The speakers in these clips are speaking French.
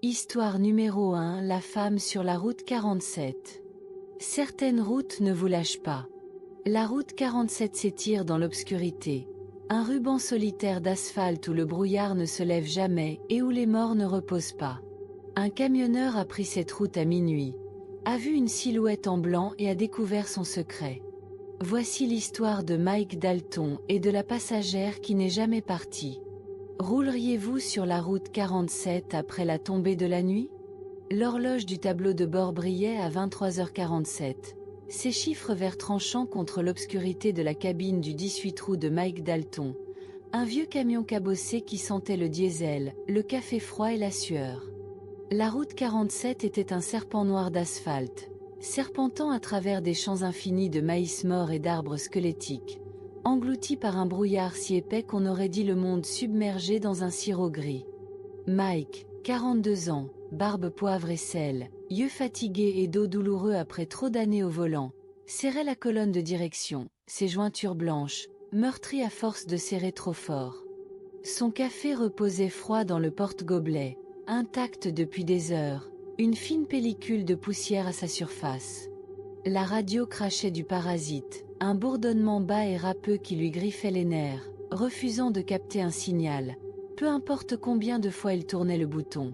Histoire numéro 1, la femme sur la route 47. Certaines routes ne vous lâchent pas. La route 47 s'étire dans l'obscurité. Un ruban solitaire d'asphalte où le brouillard ne se lève jamais et où les morts ne reposent pas. Un camionneur a pris cette route à minuit, a vu une silhouette en blanc et a découvert son secret. Voici l'histoire de Mike Dalton et de la passagère qui n'est jamais partie. Rouleriez-vous sur la route 47 après la tombée de la nuit? L'horloge du tableau de bord brillait à 23h47. Ses chiffres verts tranchant contre l'obscurité de la cabine du 18 roues de Mike Dalton. Un vieux camion cabossé qui sentait le diesel, le café froid et la sueur. La route 47 était un serpent noir d'asphalte, serpentant à travers des champs infinis de maïs mort et d'arbres squelettiques, englouti par un brouillard si épais qu'on aurait dit le monde submergé dans un sirop gris. Mike, 42 ans, barbe poivre et sel, yeux fatigués et dos douloureux après trop d'années au volant, serrait la colonne de direction, ses jointures blanches, meurtries à force de serrer trop fort. Son café reposait froid dans le porte-gobelet, intact depuis des heures, une fine pellicule de poussière à sa surface. La radio crachait du parasite, un bourdonnement bas et râpeux qui lui griffait les nerfs, refusant de capter un signal, peu importe combien de fois il tournait le bouton.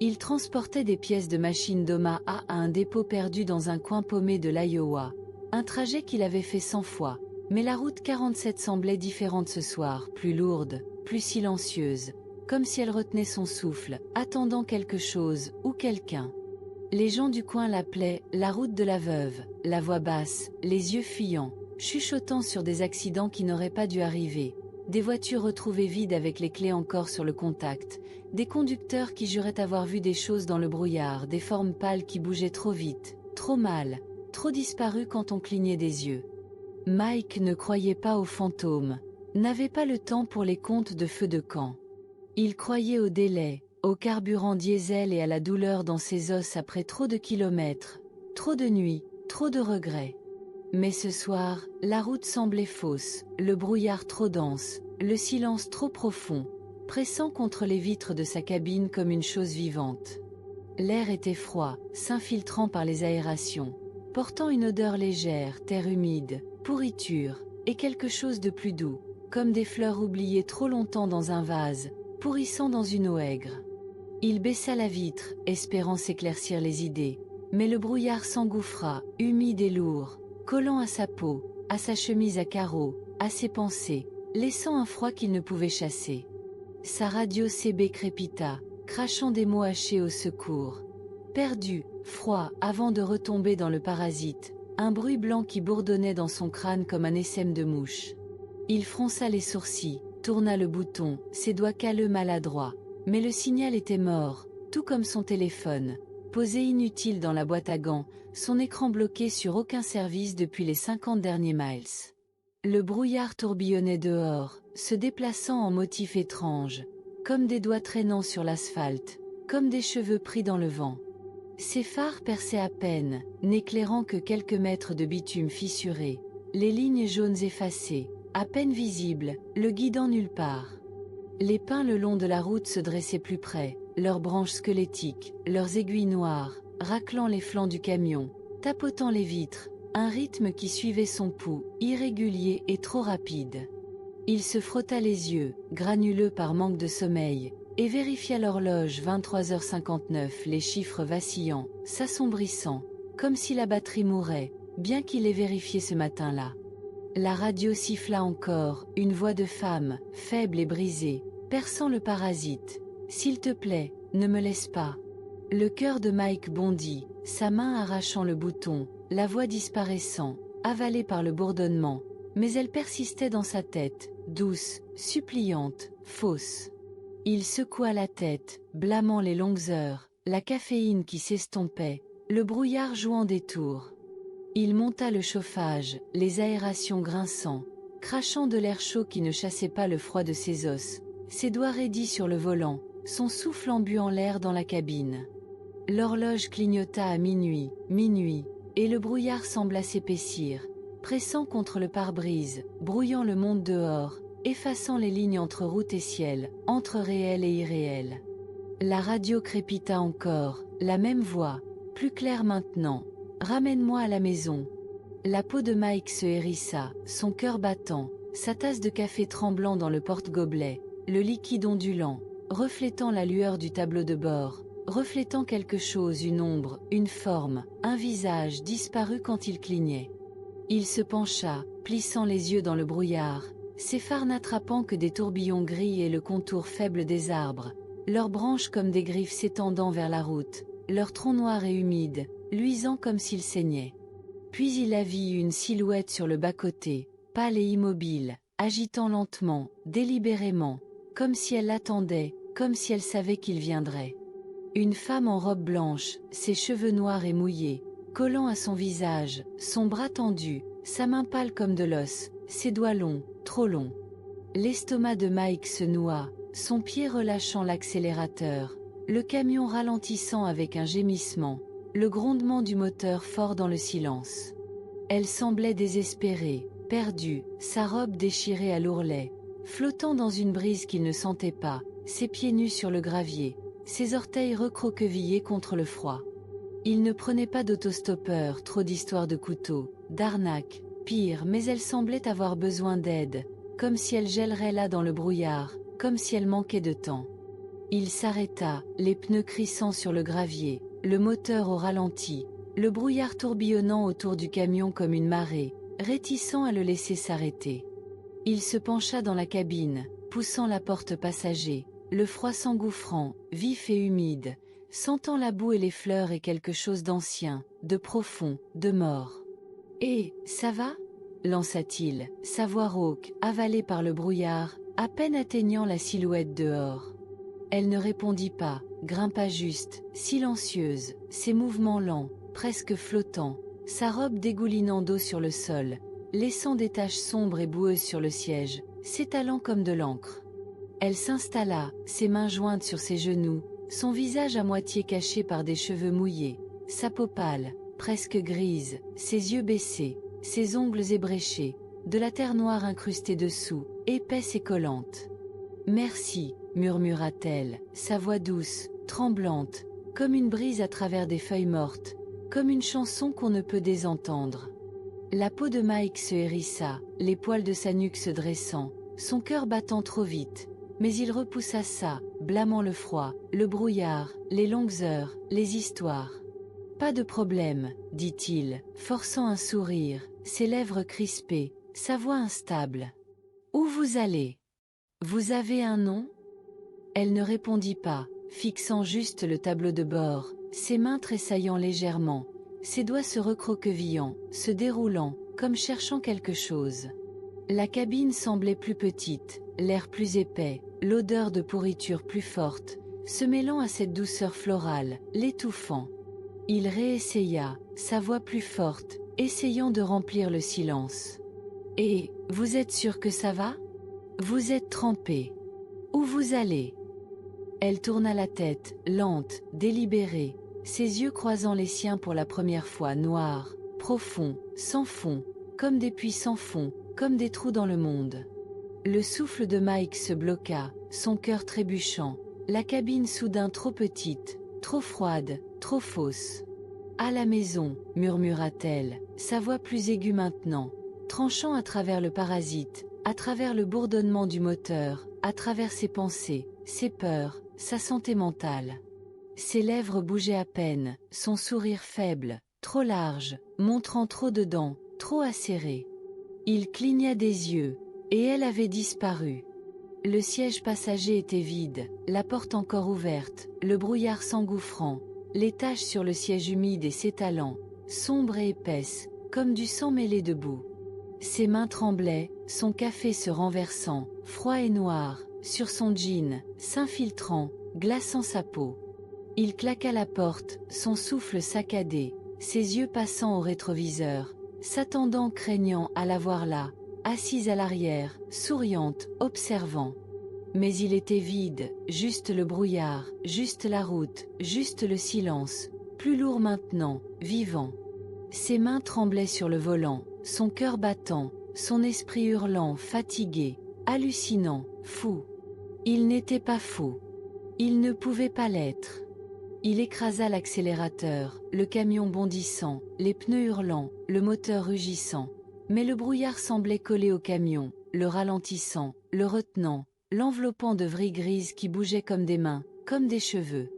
Il transportait des pièces de machine d'Omaha à un dépôt perdu dans un coin paumé de l'Iowa, un trajet qu'il avait fait 100 fois, mais la route 47 semblait différente ce soir, plus lourde, plus silencieuse, comme si elle retenait son souffle, attendant quelque chose, ou quelqu'un. Les gens du coin l'appelaient « la route de la veuve », la voix basse, les yeux fuyants, chuchotant sur des accidents qui n'auraient pas dû arriver, des voitures retrouvées vides avec les clés encore sur le contact, des conducteurs qui juraient avoir vu des choses dans le brouillard, des formes pâles qui bougeaient trop vite, trop mal, trop disparues quand on clignait des yeux. Mike ne croyait pas aux fantômes, n'avait pas le temps pour les contes de feu de camp. Il croyait au délai, au carburant diesel et à la douleur dans ses os après trop de kilomètres, trop de nuits, trop de regrets. Mais ce soir, la route semblait fausse, le brouillard trop dense, le silence trop profond, pressant contre les vitres de sa cabine comme une chose vivante. L'air était froid, s'infiltrant par les aérations, portant une odeur légère, terre humide, pourriture, et quelque chose de plus doux, comme des fleurs oubliées trop longtemps dans un vase, pourrissant dans une eau aigre. Il baissa la vitre, espérant s'éclaircir les idées, mais le brouillard s'engouffra, humide et lourd, collant à sa peau, à sa chemise à carreaux, à ses pensées, laissant un froid qu'il ne pouvait chasser. Sa radio CB crépita, crachant des mots hachés au secours. Perdu, froid, avant de retomber dans le parasite, un bruit blanc qui bourdonnait dans son crâne comme un essaim de mouche. Il fronça les sourcils, tourna le bouton, ses doigts calleux maladroits, mais le signal était mort, tout comme son téléphone, posé inutile dans la boîte à gants, son écran bloqué sur aucun service depuis les 50 derniers miles. Le brouillard tourbillonnait dehors, se déplaçant en motifs étranges, comme des doigts traînant sur l'asphalte, comme des cheveux pris dans le vent. Ses phares perçaient à peine, n'éclairant que quelques mètres de bitume fissuré, les lignes jaunes effacées, à peine visibles, le guidant nulle part. Les pins le long de la route se dressaient plus près, leurs branches squelettiques, leurs aiguilles noires, raclant les flancs du camion, tapotant les vitres, un rythme qui suivait son pouls, irrégulier et trop rapide. Il se frotta les yeux, granuleux par manque de sommeil, et vérifia l'horloge 23h59, les chiffres vacillants, s'assombrissant, comme si la batterie mourait, bien qu'il ait vérifié ce matin-là. La radio siffla encore, une voix de femme, faible et brisée, perçant le parasite. « S'il te plaît, ne me laisse pas. » Le cœur de Mike bondit, sa main arrachant le bouton, la voix disparaissant, avalée par le bourdonnement, mais elle persistait dans sa tête, douce, suppliante, fausse. Il secoua la tête, blâmant les longues heures, la caféine qui s'estompait, le brouillard jouant des tours. Il monta le chauffage, les aérations grinçant, crachant de l'air chaud qui ne chassait pas le froid de ses os, ses doigts raidis sur le volant, son souffle embuant l'air dans la cabine. L'horloge clignota à minuit, et le brouillard sembla s'épaissir, pressant contre le pare-brise, brouillant le monde dehors, effaçant les lignes entre route et ciel, entre réel et irréel. La radio crépita encore, la même voix, plus claire maintenant. Ramène-moi à la maison. La peau de Mike se hérissa, son cœur battant, sa tasse de café tremblant dans le porte-gobelet, le liquide ondulant, reflétant la lueur du tableau de bord, reflétant quelque chose, une ombre, une forme, un visage disparu quand il clignait. Il se pencha, plissant les yeux dans le brouillard, ses phares n'attrapant que des tourbillons gris et le contour faible des arbres, leurs branches comme des griffes s'étendant vers la route, leurs troncs noirs et humides, luisant comme s'ils saignaient. Puis il la vit une silhouette sur le bas-côté, pâle et immobile, agitant lentement, délibérément, comme si elle l'attendait, comme si elle savait qu'il viendrait. Une femme en robe blanche, ses cheveux noirs et mouillés, collant à son visage, son bras tendu, sa main pâle comme de l'os, ses doigts longs, trop longs. L'estomac de Mike se noua, son pied relâchant l'accélérateur, le camion ralentissant avec un gémissement, le grondement du moteur fort dans le silence. Elle semblait désespérée, perdue, sa robe déchirée à l'ourlet, flottant dans une brise qu'il ne sentait pas, ses pieds nus sur le gravier, ses orteils recroquevillés contre le froid. Il ne prenait pas d'autostoppeur, trop d'histoires de couteaux, d'arnaques, pire, mais elle semblait avoir besoin d'aide, comme si elle gèlerait là dans le brouillard, comme si elle manquait de temps. Il s'arrêta, les pneus crissant sur le gravier, le moteur au ralenti, le brouillard tourbillonnant autour du camion comme une marée, réticent à le laisser s'arrêter. Il se pencha dans la cabine, poussant la porte passager, le froid s'engouffrant, vif et humide, sentant la boue et les fleurs et quelque chose d'ancien, de profond, de mort. « Eh, ça va » lança-t-il, sa voix rauque, avalée par le brouillard, à peine atteignant la silhouette dehors. Elle ne répondit pas, grimpa juste, silencieuse, ses mouvements lents, presque flottants, sa robe dégoulinant d'eau sur le sol, laissant des taches sombres et boueuses sur le siège, s'étalant comme de l'encre. Elle s'installa, ses mains jointes sur ses genoux, son visage à moitié caché par des cheveux mouillés, sa peau pâle, presque grise, ses yeux baissés, ses ongles ébréchés, de la terre noire incrustée dessous, épaisse et collante. « Merci » murmura-t-elle, sa voix douce, tremblante, comme une brise à travers des feuilles mortes, comme une chanson qu'on ne peut désentendre. La peau de Mike se hérissa, les poils de sa nuque se dressant, son cœur battant trop vite, mais il repoussa ça, blâmant le froid, le brouillard, les longues heures, les histoires. « Pas de problème, dit-il, forçant un sourire, ses lèvres crispées, sa voix instable. « Où vous allez ? Vous avez un nom ?» Elle ne répondit pas, fixant juste le tableau de bord, ses mains tressaillant légèrement, ses doigts se recroquevillant, se déroulant, comme cherchant quelque chose. La cabine semblait plus petite, l'air plus épais, l'odeur de pourriture plus forte, se mêlant à cette douceur florale, l'étouffant. Il réessaya, sa voix plus forte, essayant de remplir le silence. « Et, vous êtes sûr que ça va ? Vous êtes trempé. Où vous allez ?» Elle tourna la tête, lente, délibérée, ses yeux croisant les siens pour la première fois, noirs, profonds, sans fond, comme des puits sans fond, comme des trous dans le monde. Le souffle de Mike se bloqua, son cœur trébuchant, la cabine soudain trop petite, trop froide, trop fausse. « À la maison » murmura-t-elle, sa voix plus aiguë maintenant, tranchant à travers le parasite, à travers le bourdonnement du moteur, à travers ses pensées, ses peurs, sa santé mentale. Ses lèvres bougeaient à peine, son sourire faible, trop large, montrant trop de dents, trop acérées. Il cligna des yeux, et elle avait disparu. Le siège passager était vide, la porte encore ouverte, le brouillard s'engouffrant, les taches sur le siège humide et s'étalant, sombres et épaisses, comme du sang mêlé de boue. Ses mains tremblaient, son café se renversant, froid et noir, sur son jean, s'infiltrant, glaçant sa peau. Il claqua la porte, son souffle saccadé, ses yeux passant au rétroviseur, s'attendant, craignant à la voir là, assise à l'arrière, souriante, observant. Mais il était vide, juste le brouillard, juste la route, juste le silence, plus lourd maintenant, vivant. Ses mains tremblaient sur le volant, son cœur battant, son esprit hurlant, fatigué, hallucinant, fou. Il n'était pas fou. Il ne pouvait pas l'être. Il écrasa l'accélérateur, le camion bondissant, les pneus hurlant, le moteur rugissant. Mais le brouillard semblait coller au camion, le ralentissant, le retenant, l'enveloppant de vrille grise qui bougeaient comme des mains, comme des cheveux.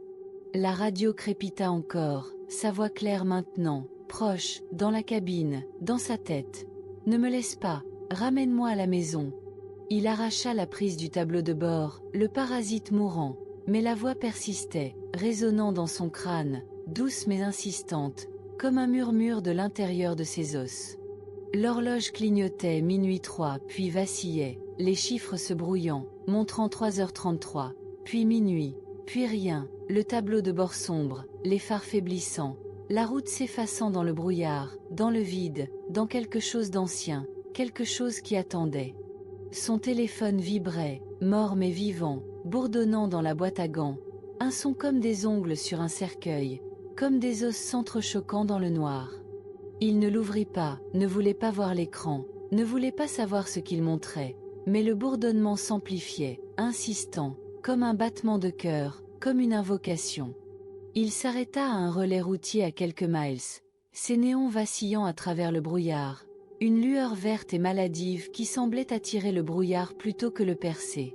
La radio crépita encore, sa voix claire maintenant, proche, dans la cabine, dans sa tête. « Ne me laisse pas, ramène-moi à la maison. » Il arracha la prise du tableau de bord, le parasite mourant. Mais la voix persistait, résonnant dans son crâne, douce mais insistante, comme un murmure de l'intérieur de ses os. L'horloge clignotait minuit 3, puis vacillait, les chiffres se brouillant, montrant 3h33, puis minuit, puis rien, le tableau de bord sombre, les phares faiblissant, la route s'effaçant dans le brouillard, dans le vide, dans quelque chose d'ancien, quelque chose qui attendait. Son téléphone vibrait, mort mais vivant, bourdonnant dans la boîte à gants, un son comme des ongles sur un cercueil, comme des os s'entrechoquant dans le noir. Il ne l'ouvrit pas, ne voulait pas voir l'écran, ne voulait pas savoir ce qu'il montrait, mais le bourdonnement s'amplifiait, insistant, comme un battement de cœur, comme une invocation. Il s'arrêta à un relais routier à quelques miles, ses néons vacillant à travers le brouillard, une lueur verte et maladive qui semblait attirer le brouillard plutôt que le percer.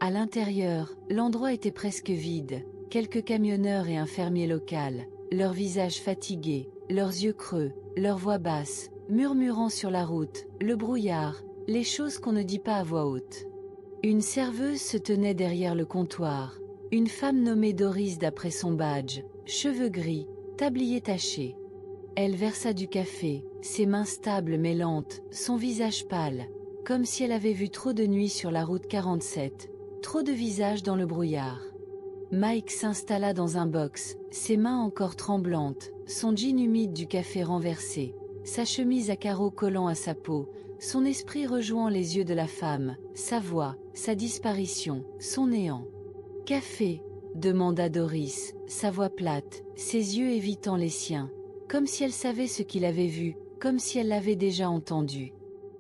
À l'intérieur, l'endroit était presque vide, quelques camionneurs et un fermier local, leurs visages fatigués, leurs yeux creux, leurs voix basses, murmurant sur la route, le brouillard, les choses qu'on ne dit pas à voix haute. Une serveuse se tenait derrière le comptoir, une femme nommée Doris d'après son badge, cheveux gris, tablier taché. Elle versa du café, ses mains stables mais lentes, son visage pâle, comme si elle avait vu trop de nuit sur la route 47, trop de visages dans le brouillard. Mike s'installa dans un box, ses mains encore tremblantes, son jean humide du café renversé, sa chemise à carreaux collant à sa peau, son esprit rejoignant les yeux de la femme, sa voix, sa disparition, son néant. « Café ?» demanda Doris, sa voix plate, ses yeux évitant les siens, comme si elle savait ce qu'il avait vu, comme si elle l'avait déjà entendu.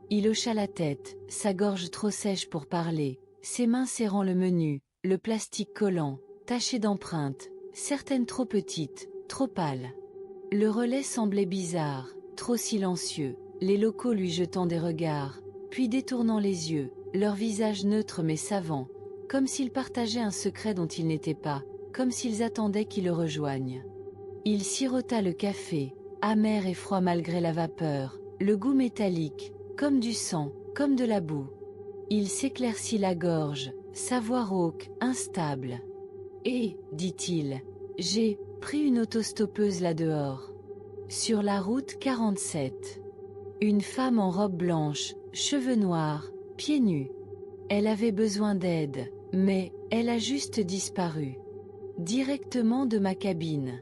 Il hocha la tête, sa gorge trop sèche pour parler, ses mains serrant le menu, le plastique collant, taché d'empreintes, certaines trop petites, trop pâles. Le relais semblait bizarre, trop silencieux, les locaux lui jetant des regards, puis détournant les yeux, leur visage neutre mais savant, comme s'ils partageaient un secret dont ils n'étaient pas, comme s'ils attendaient qu'ils le rejoignent. Il sirota le café, amer et froid malgré la vapeur, le goût métallique, comme du sang, comme de la boue. Il s'éclaircit la gorge, sa voix rauque, instable. « Et, dit-il, j'ai pris une autostoppeuse là-dehors. Sur la route 47. Une femme en robe blanche, cheveux noirs, pieds nus. Elle avait besoin d'aide, mais elle a juste disparu. Directement de ma cabine. »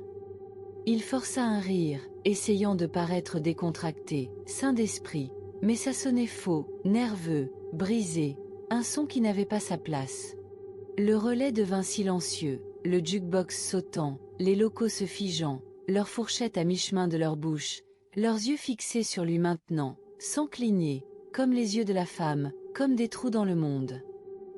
Il força un rire, essayant de paraître décontracté, sain d'esprit, mais ça sonnait faux, nerveux, brisé, un son qui n'avait pas sa place. Le relais devint silencieux, le jukebox sautant, les locaux se figeant, leurs fourchettes à mi-chemin de leur bouche, leurs yeux fixés sur lui maintenant, sans cligner, comme les yeux de la femme, comme des trous dans le monde.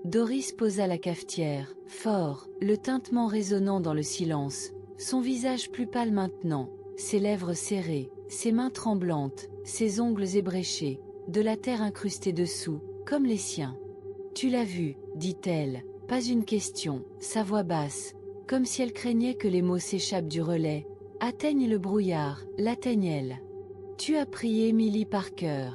Doris posa la cafetière, fort, le tintement résonnant dans le silence, son visage plus pâle maintenant, ses lèvres serrées, ses mains tremblantes, ses ongles ébréchés, de la terre incrustée dessous, comme les siens. « Tu l'as vu, dit-elle, pas une question, sa voix basse, comme si elle craignait que les mots s'échappent du relais, atteignent le brouillard, l'atteignent elle. Tu as pris Emily Parker. »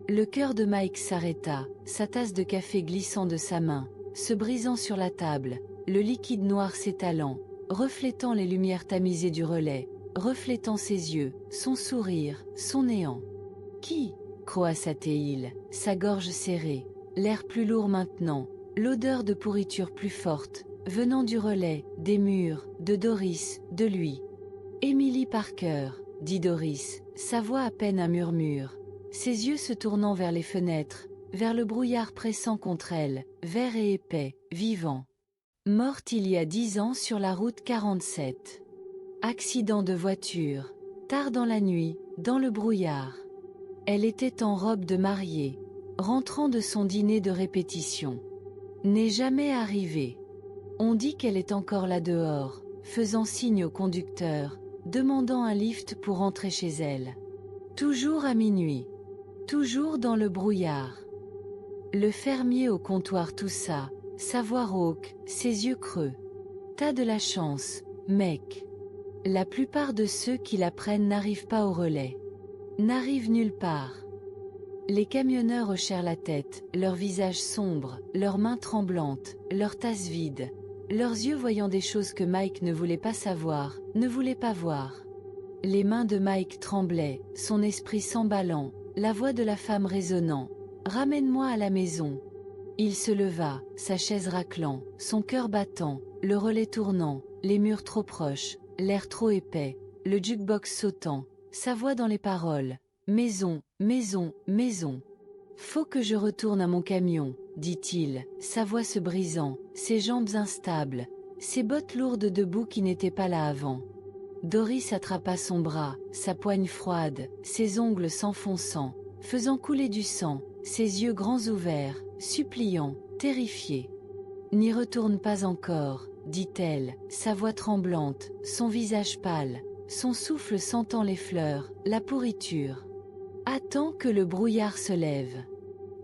Le cœur de Mike s'arrêta, sa tasse de café glissant de sa main, se brisant sur la table, le liquide noir s'étalant, reflétant les lumières tamisées du relais, reflétant ses yeux, son sourire, son néant. « Qui ?» croassa-t-il, sa gorge serrée, l'air plus lourd maintenant, l'odeur de pourriture plus forte, venant du relais, des murs, de Doris, de lui. « Emily Parker », dit Doris, sa voix à peine un murmure, ses yeux se tournant vers les fenêtres, vers le brouillard pressant contre elle, vert et épais, vivant. Morte il y a 10 ans sur la route 47. Accident de voiture, tard dans la nuit, dans le brouillard. Elle était en robe de mariée, rentrant de son dîner de répétition. N'est jamais arrivé. On dit qu'elle est encore là dehors, faisant signe au conducteur, demandant un lift pour rentrer chez elle. Toujours à minuit. Toujours dans le brouillard. Le fermier au comptoir toussa, sa voix rauque, ses yeux creux. T'as de la chance, mec. La plupart de ceux qui la prennent n'arrivent pas au relais. N'arrivent nulle part. Les camionneurs hochèrent la tête, leurs visages sombres, leurs mains tremblantes, leurs tasses vides, leurs yeux voyant des choses que Mike ne voulait pas savoir, ne voulait pas voir. Les mains de Mike tremblaient, son esprit s'emballant, la voix de la femme résonnant. « Ramène-moi à la maison !» Il se leva, sa chaise raclant, son cœur battant, le relais tournant, les murs trop proches, l'air trop épais, le jukebox sautant, sa voix dans les paroles. « Maison, maison, maison. Faut que je retourne à mon camion, dit-il, sa voix se brisant, ses jambes instables, ses bottes lourdes debout qui n'étaient pas là avant. Doris attrapa son bras, sa poigne froide, ses ongles s'enfonçant, faisant couler du sang, ses yeux grands ouverts, suppliants, terrifiés. « N'y retourne pas encore, dit-elle, sa voix tremblante, son visage pâle, son souffle sentant les fleurs, la pourriture. Attends que le brouillard se lève.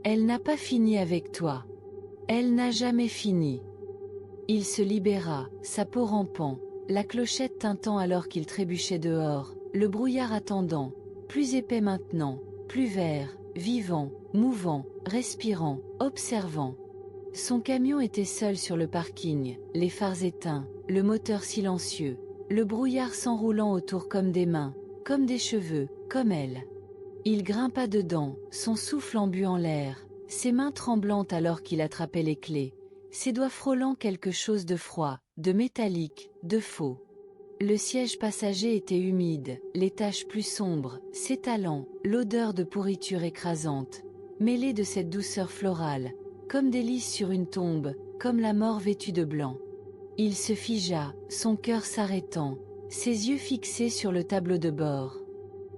Elle n'a pas fini avec toi. Elle n'a jamais fini. » Il se libéra, sa peau rampant, la clochette tintant alors qu'il trébuchait dehors, le brouillard attendant, plus épais maintenant, plus vert, vivant, mouvant, respirant, observant. Son camion était seul sur le parking, les phares éteints, le moteur silencieux, le brouillard s'enroulant autour comme des mains, comme des cheveux, comme elle. Il grimpa dedans, son souffle embuant l'air, ses mains tremblantes alors qu'il attrapait les clés, ses doigts frôlant quelque chose de froid, de métallique, de faux. Le siège passager était humide, les taches plus sombres, s'étalant, l'odeur de pourriture écrasante, mêlée de cette douceur florale, comme des lys sur une tombe, comme la mort vêtue de blanc. Il se figea, son cœur s'arrêtant, ses yeux fixés sur le tableau de bord.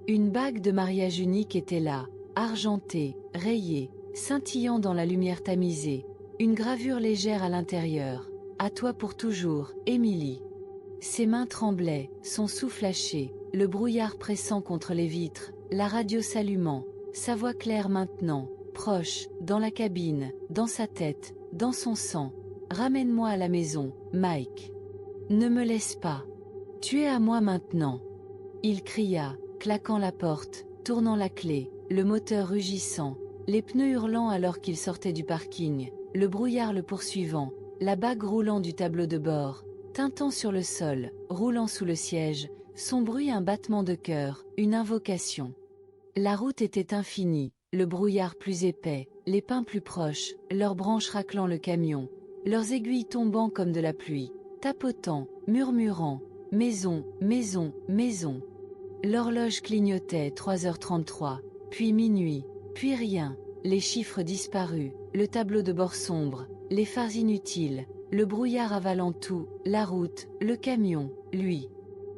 Une bague de mariage unique était là, argentée, rayée, scintillant dans la lumière tamisée, une gravure légère à l'intérieur. « À toi pour toujours, Émilie. » Ses mains tremblaient, son souffle haché, le brouillard pressant contre les vitres, la radio s'allumant, sa voix claire maintenant, proche, dans la cabine, dans sa tête, dans son sang. « Ramène-moi à la maison, Mike. Ne me laisse pas. Tu es à moi maintenant. » Il cria, claquant la porte, tournant la clé, le moteur rugissant, les pneus hurlant alors qu'il sortait du parking, le brouillard le poursuivant, la bague roulant du tableau de bord, tintant sur le sol, roulant sous le siège, son bruit un battement de cœur, une invocation. La route était infinie, le brouillard plus épais, les pins plus proches, leurs branches raclant le camion, leurs aiguilles tombant comme de la pluie, tapotant, murmurant, « Maison, maison, maison !» L'horloge clignotait 3h33, puis minuit, puis rien, les chiffres disparus, le tableau de bord sombre, les phares inutiles, le brouillard avalant tout, la route, le camion, lui.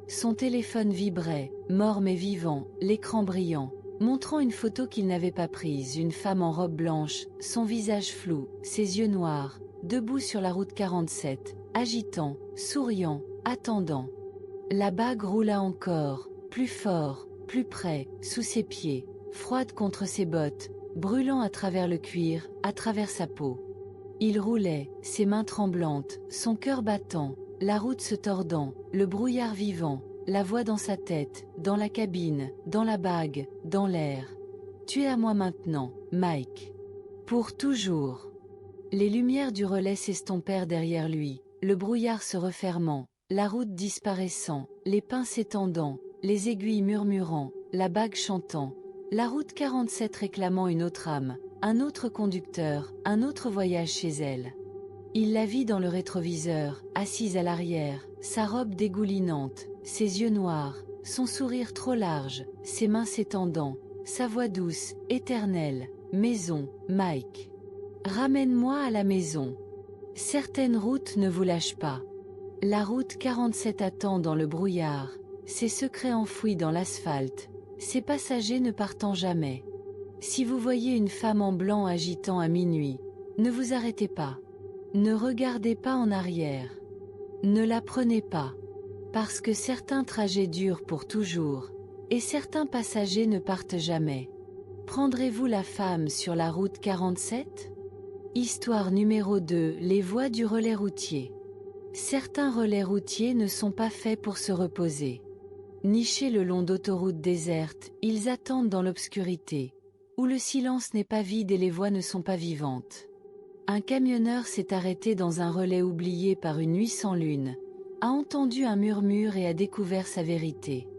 Son téléphone vibrait, mort mais vivant, l'écran brillant, montrant une photo qu'il n'avait pas prise, une femme en robe blanche, son visage flou, ses yeux noirs, debout sur la route 47, agitant, souriant, attendant. La bague roula encore, plus fort, plus près, sous ses pieds, froide contre ses bottes, brûlant à travers le cuir, à travers sa peau. Il roulait, ses mains tremblantes, son cœur battant, la route se tordant, le brouillard vivant, la voix dans sa tête, dans la cabine, dans la bague, dans l'air. « Tu es à moi maintenant, Mike. Pour toujours. » Les lumières du relais s'estompèrent derrière lui, le brouillard se refermant, la route disparaissant, les pins s'étendant, les aiguilles murmurant, la bague chantant, la route 47 réclamant une autre âme, un autre conducteur, un autre voyage chez elle. Il la vit dans le rétroviseur, assise à l'arrière, sa robe dégoulinante, ses yeux noirs, son sourire trop large, ses mains s'étendant, sa voix douce, éternelle. « Maison, Mike. Ramène-moi à la maison. » Certaines routes ne vous lâchent pas. La route 47 attend dans le brouillard, ses secrets enfouis dans l'asphalte, ses passagers ne partant jamais. Si vous voyez une femme en blanc agitant à minuit, ne vous arrêtez pas. Ne regardez pas en arrière. Ne la prenez pas. Parce que certains trajets durent pour toujours, et certains passagers ne partent jamais. Prendrez-vous la femme sur la route 47? Histoire numéro 2, les voies du relais routier. Certains relais routiers ne sont pas faits pour se reposer. Nichés le long d'autoroutes désertes, ils attendent dans l'obscurité, où le silence n'est pas vide et les voies ne sont pas vivantes. Un camionneur s'est arrêté dans un relais oublié par une nuit sans lune, a entendu un murmure et a découvert sa vérité.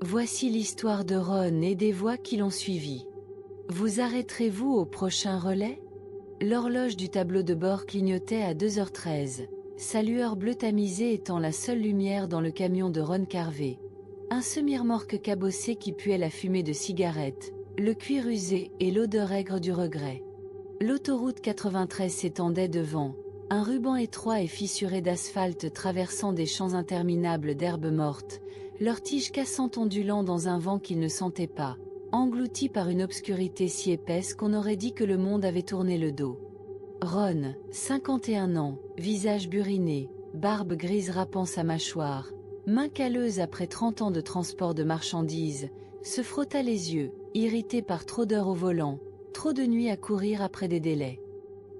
Voici l'histoire de Ron et des voix qui l'ont suivi. Vous arrêterez-vous au prochain relais? L'horloge du tableau de bord clignotait à 2h13, sa lueur bleue tamisée étant la seule lumière dans le camion de Ron Carvey. Un semi-remorque cabossé qui puait la fumée de cigarettes, le cuir usé et l'odeur aigre du regret. L'autoroute 93 s'étendait devant, un ruban étroit et fissuré d'asphalte traversant des champs interminables d'herbes mortes, leurs tiges cassantes ondulant dans un vent qu'ils ne sentaient pas, engloutis par une obscurité si épaisse qu'on aurait dit que le monde avait tourné le dos. Ron, 51 ans, visage buriné, barbe grise râpant sa mâchoire, main calleuse après 30 ans de transport de marchandises, se frotta les yeux, irrité par trop d'heures au volant, trop de nuits à courir après des délais.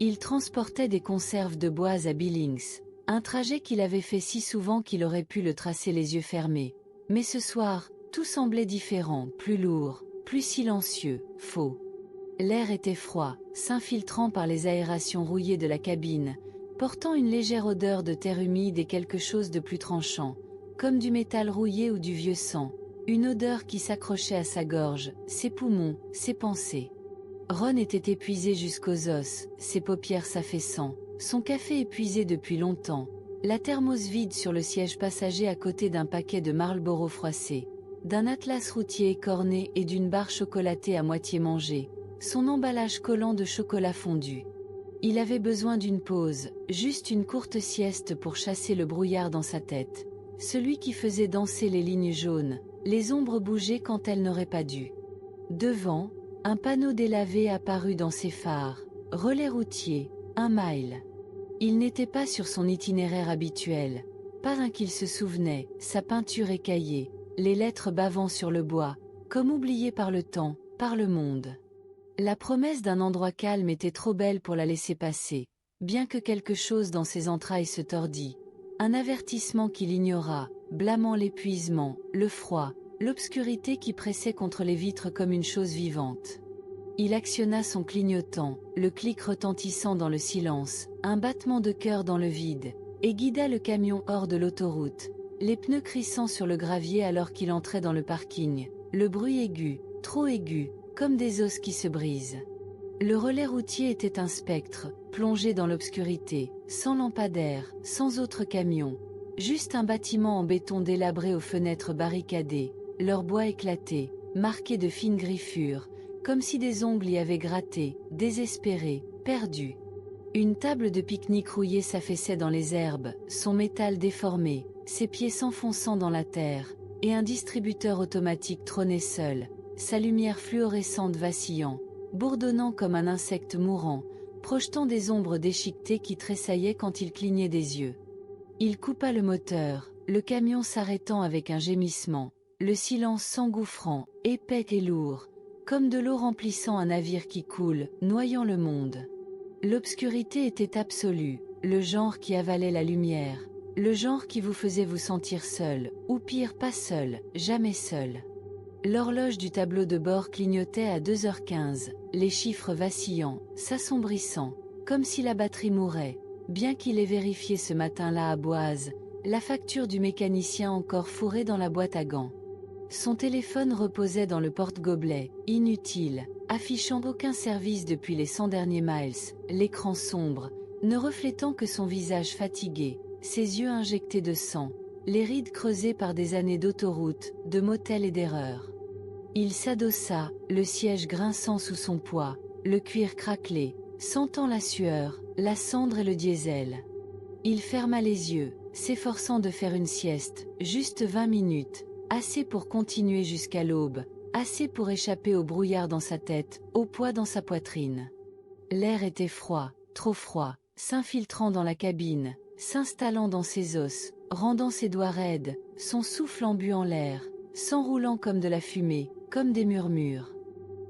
Il transportait des conserves de bois à Billings, un trajet qu'il avait fait si souvent qu'il aurait pu le tracer les yeux fermés. Mais ce soir, tout semblait différent, plus lourd, plus silencieux, faux. L'air était froid, s'infiltrant par les aérations rouillées de la cabine, portant une légère odeur de terre humide et quelque chose de plus tranchant, comme du métal rouillé ou du vieux sang, une odeur qui s'accrochait à sa gorge, ses poumons, ses pensées. Ron était épuisé jusqu'aux os, ses paupières s'affaissant, son café épuisé depuis longtemps, la thermos vide sur le siège passager à côté d'un paquet de Marlboro froissé, d'un atlas routier écorné et d'une barre chocolatée à moitié mangée, son emballage collant de chocolat fondu. Il avait besoin d'une pause, juste une courte sieste pour chasser le brouillard dans sa tête, celui qui faisait danser les lignes jaunes, les ombres bouger quand elles n'auraient pas dû. Devant, un panneau délavé apparut dans ses phares, relais routier, 1 mile. Il n'était pas sur son itinéraire habituel, pas un qu'il se souvenait, sa peinture écaillée, les lettres bavant sur le bois, comme oubliées par le temps, par le monde. La promesse d'un endroit calme était trop belle pour la laisser passer, bien que quelque chose dans ses entrailles se tordît. Un avertissement qu'il ignora, blâmant l'épuisement, le froid, l'obscurité qui pressait contre les vitres comme une chose vivante. Il actionna son clignotant, le clic retentissant dans le silence, un battement de cœur dans le vide, et guida le camion hors de l'autoroute, les pneus crissant sur le gravier alors qu'il entrait dans le parking, le bruit aigu, trop aigu, comme des os qui se brisent. Le relais routier était un spectre, plongé dans l'obscurité, sans lampadaire, sans autre camion, juste un bâtiment en béton délabré aux fenêtres barricadées, leur bois éclaté, marqué de fines griffures, comme si des ongles y avaient gratté, désespérés, perdus. Une table de pique-nique rouillée s'affaissait dans les herbes, son métal déformé, ses pieds s'enfonçant dans la terre, et un distributeur automatique trônait seul, sa lumière fluorescente vacillant, bourdonnant comme un insecte mourant, projetant des ombres déchiquetées qui tressaillaient quand il clignait des yeux. Il coupa le moteur, le camion s'arrêtant avec un gémissement, le silence s'engouffrant, épais et lourd, comme de l'eau remplissant un navire qui coule, noyant le monde. L'obscurité était absolue, le genre qui avalait la lumière, le genre qui vous faisait vous sentir seul, ou pire pas seul, jamais seul. L'horloge du tableau de bord clignotait à 2h15, les chiffres vacillants, s'assombrissant, comme si la batterie mourait, bien qu'il ait vérifié ce matin-là à Boise, la facture du mécanicien encore fourrée dans la boîte à gants. Son téléphone reposait dans le porte-gobelet, inutile, affichant aucun service depuis les 100 derniers miles, l'écran sombre, ne reflétant que son visage fatigué, ses yeux injectés de sang, les rides creusées par des années d'autoroute, de motels et d'erreurs. Il s'adossa, le siège grinçant sous son poids, le cuir craquelé, sentant la sueur, la cendre et le diesel. Il ferma les yeux, s'efforçant de faire une sieste, juste 20 minutes, assez pour continuer jusqu'à l'aube, assez pour échapper au brouillard dans sa tête, au poids dans sa poitrine. L'air était froid, trop froid, s'infiltrant dans la cabine, s'installant dans ses os, rendant ses doigts raides, son souffle embuant l'air, s'enroulant comme de la fumée, comme des murmures.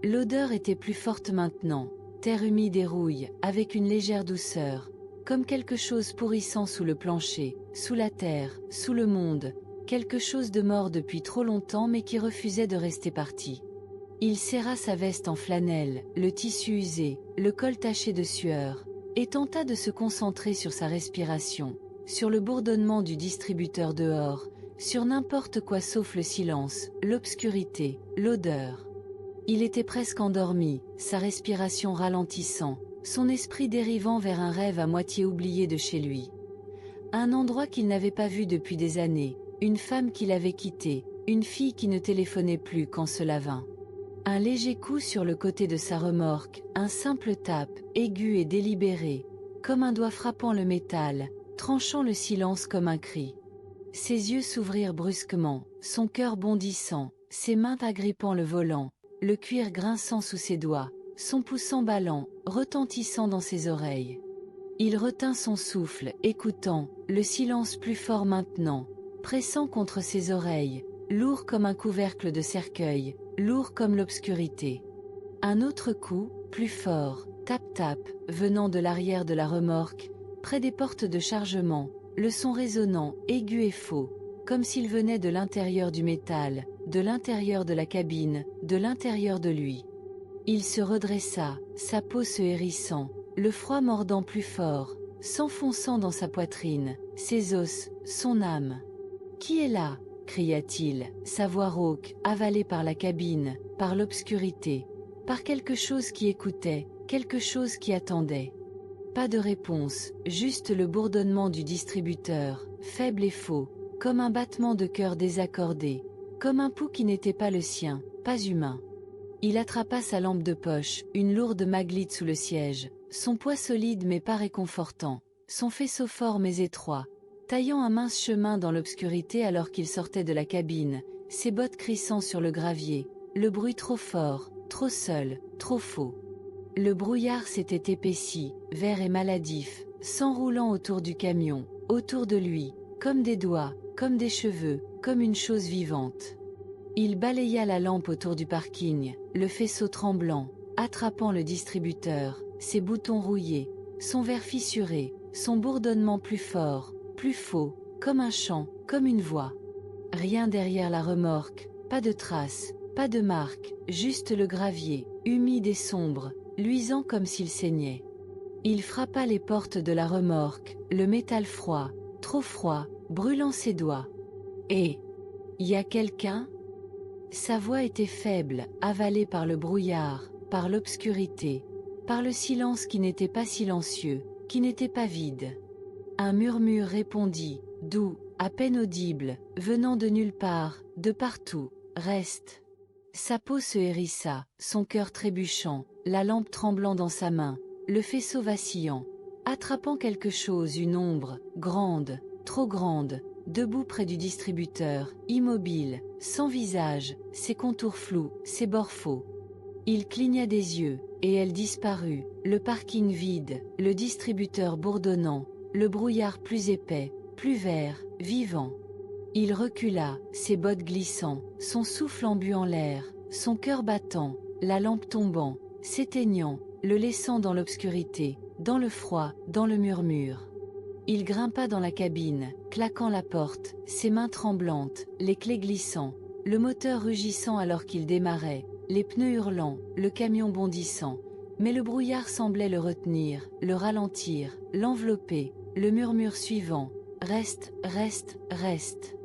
L'odeur était plus forte maintenant, terre humide et rouille, avec une légère douceur, comme quelque chose pourrissant sous le plancher, sous la terre, sous le monde, quelque chose de mort depuis trop longtemps mais qui refusait de rester parti. Il serra sa veste en flanelle, le tissu usé, le col taché de sueur, et tenta de se concentrer sur sa respiration, sur le bourdonnement du distributeur dehors, sur n'importe quoi sauf le silence, l'obscurité, l'odeur. Il était presque endormi, sa respiration ralentissant, son esprit dérivant vers un rêve à moitié oublié de chez lui. Un endroit qu'il n'avait pas vu depuis des années, une femme qu'il avait quittée, une fille qui ne téléphonait plus quand cela vint. Un léger coup sur le côté de sa remorque, un simple tape, aigu et délibéré, comme un doigt frappant le métal, tranchant le silence comme un cri. Ses yeux s'ouvrirent brusquement, son cœur bondissant, ses mains agrippant le volant, le cuir grinçant sous ses doigts, son pouls s'emballant, retentissant dans ses oreilles. Il retint son souffle, écoutant, le silence plus fort maintenant, pressant contre ses oreilles, lourd comme un couvercle de cercueil, lourd comme l'obscurité. Un autre coup, plus fort, tap-tap, venant de l'arrière de la remorque, près des portes de chargement, le son résonnant, aigu et faux, comme s'il venait de l'intérieur du métal, de l'intérieur de la cabine, de l'intérieur de lui. Il se redressa, sa peau se hérissant, le froid mordant plus fort, s'enfonçant dans sa poitrine, ses os, son âme. « Qui est là ?» cria-t-il, sa voix rauque, avalée par la cabine, par l'obscurité, par quelque chose qui écoutait, quelque chose qui attendait. Pas de réponse, juste le bourdonnement du distributeur, faible et faux, comme un battement de cœur désaccordé, comme un pouls qui n'était pas le sien, pas humain. Il attrapa sa lampe de poche, une lourde maglite sous le siège, son poids solide mais pas réconfortant, son faisceau fort mais étroit, taillant un mince chemin dans l'obscurité alors qu'il sortait de la cabine, ses bottes crissant sur le gravier, le bruit trop fort, trop seul, trop faux. Le brouillard s'était épaissi, vert et maladif, s'enroulant autour du camion, autour de lui, comme des doigts, comme des cheveux, comme une chose vivante. Il balaya la lampe autour du parking, le faisceau tremblant, attrapant le distributeur, ses boutons rouillés, son verre fissuré, son bourdonnement plus fort, plus faux, comme un chant, comme une voix. Rien derrière la remorque, pas de traces, pas de marque, juste le gravier, humide et sombre, luisant comme s'il saignait. Il frappa les portes de la remorque, le métal froid, trop froid, brûlant ses doigts. « Et y a quelqu'un ?» Sa voix était faible, avalée par le brouillard, par l'obscurité, par le silence qui n'était pas silencieux, qui n'était pas vide. Un murmure répondit, doux, à peine audible, venant de nulle part, de partout, « Reste !» Sa peau se hérissa, son cœur trébuchant, la lampe tremblant dans sa main, le faisceau vacillant, attrapant quelque chose, une ombre, grande, trop grande, debout près du distributeur, immobile, sans visage, ses contours flous, ses bords faux. Il cligna des yeux, et elle disparut, le parking vide, le distributeur bourdonnant, le brouillard plus épais, plus vert, vivant. Il recula, ses bottes glissant, son souffle embuant l'air, son cœur battant, la lampe tombant, s'éteignant, le laissant dans l'obscurité, dans le froid, dans le murmure. Il grimpa dans la cabine, claquant la porte, ses mains tremblantes, les clés glissant, le moteur rugissant alors qu'il démarrait, les pneus hurlant, le camion bondissant. Mais le brouillard semblait le retenir, le ralentir, l'envelopper, le murmure suivant, « Reste, reste, reste !»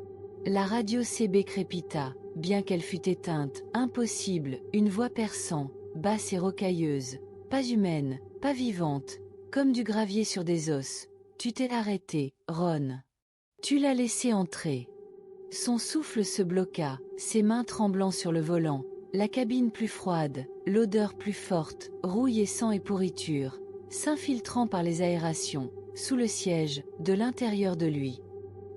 La radio CB crépita, bien qu'elle fût éteinte, impossible, une voix perçant, basse et rocailleuse, pas humaine, pas vivante, comme du gravier sur des os. « Tu t'es arrêté, Ron. Tu l'as laissé entrer. » Son souffle se bloqua, ses mains tremblant sur le volant, la cabine plus froide, l'odeur plus forte, rouille et sang et pourriture, s'infiltrant par les aérations, sous le siège, de l'intérieur de lui.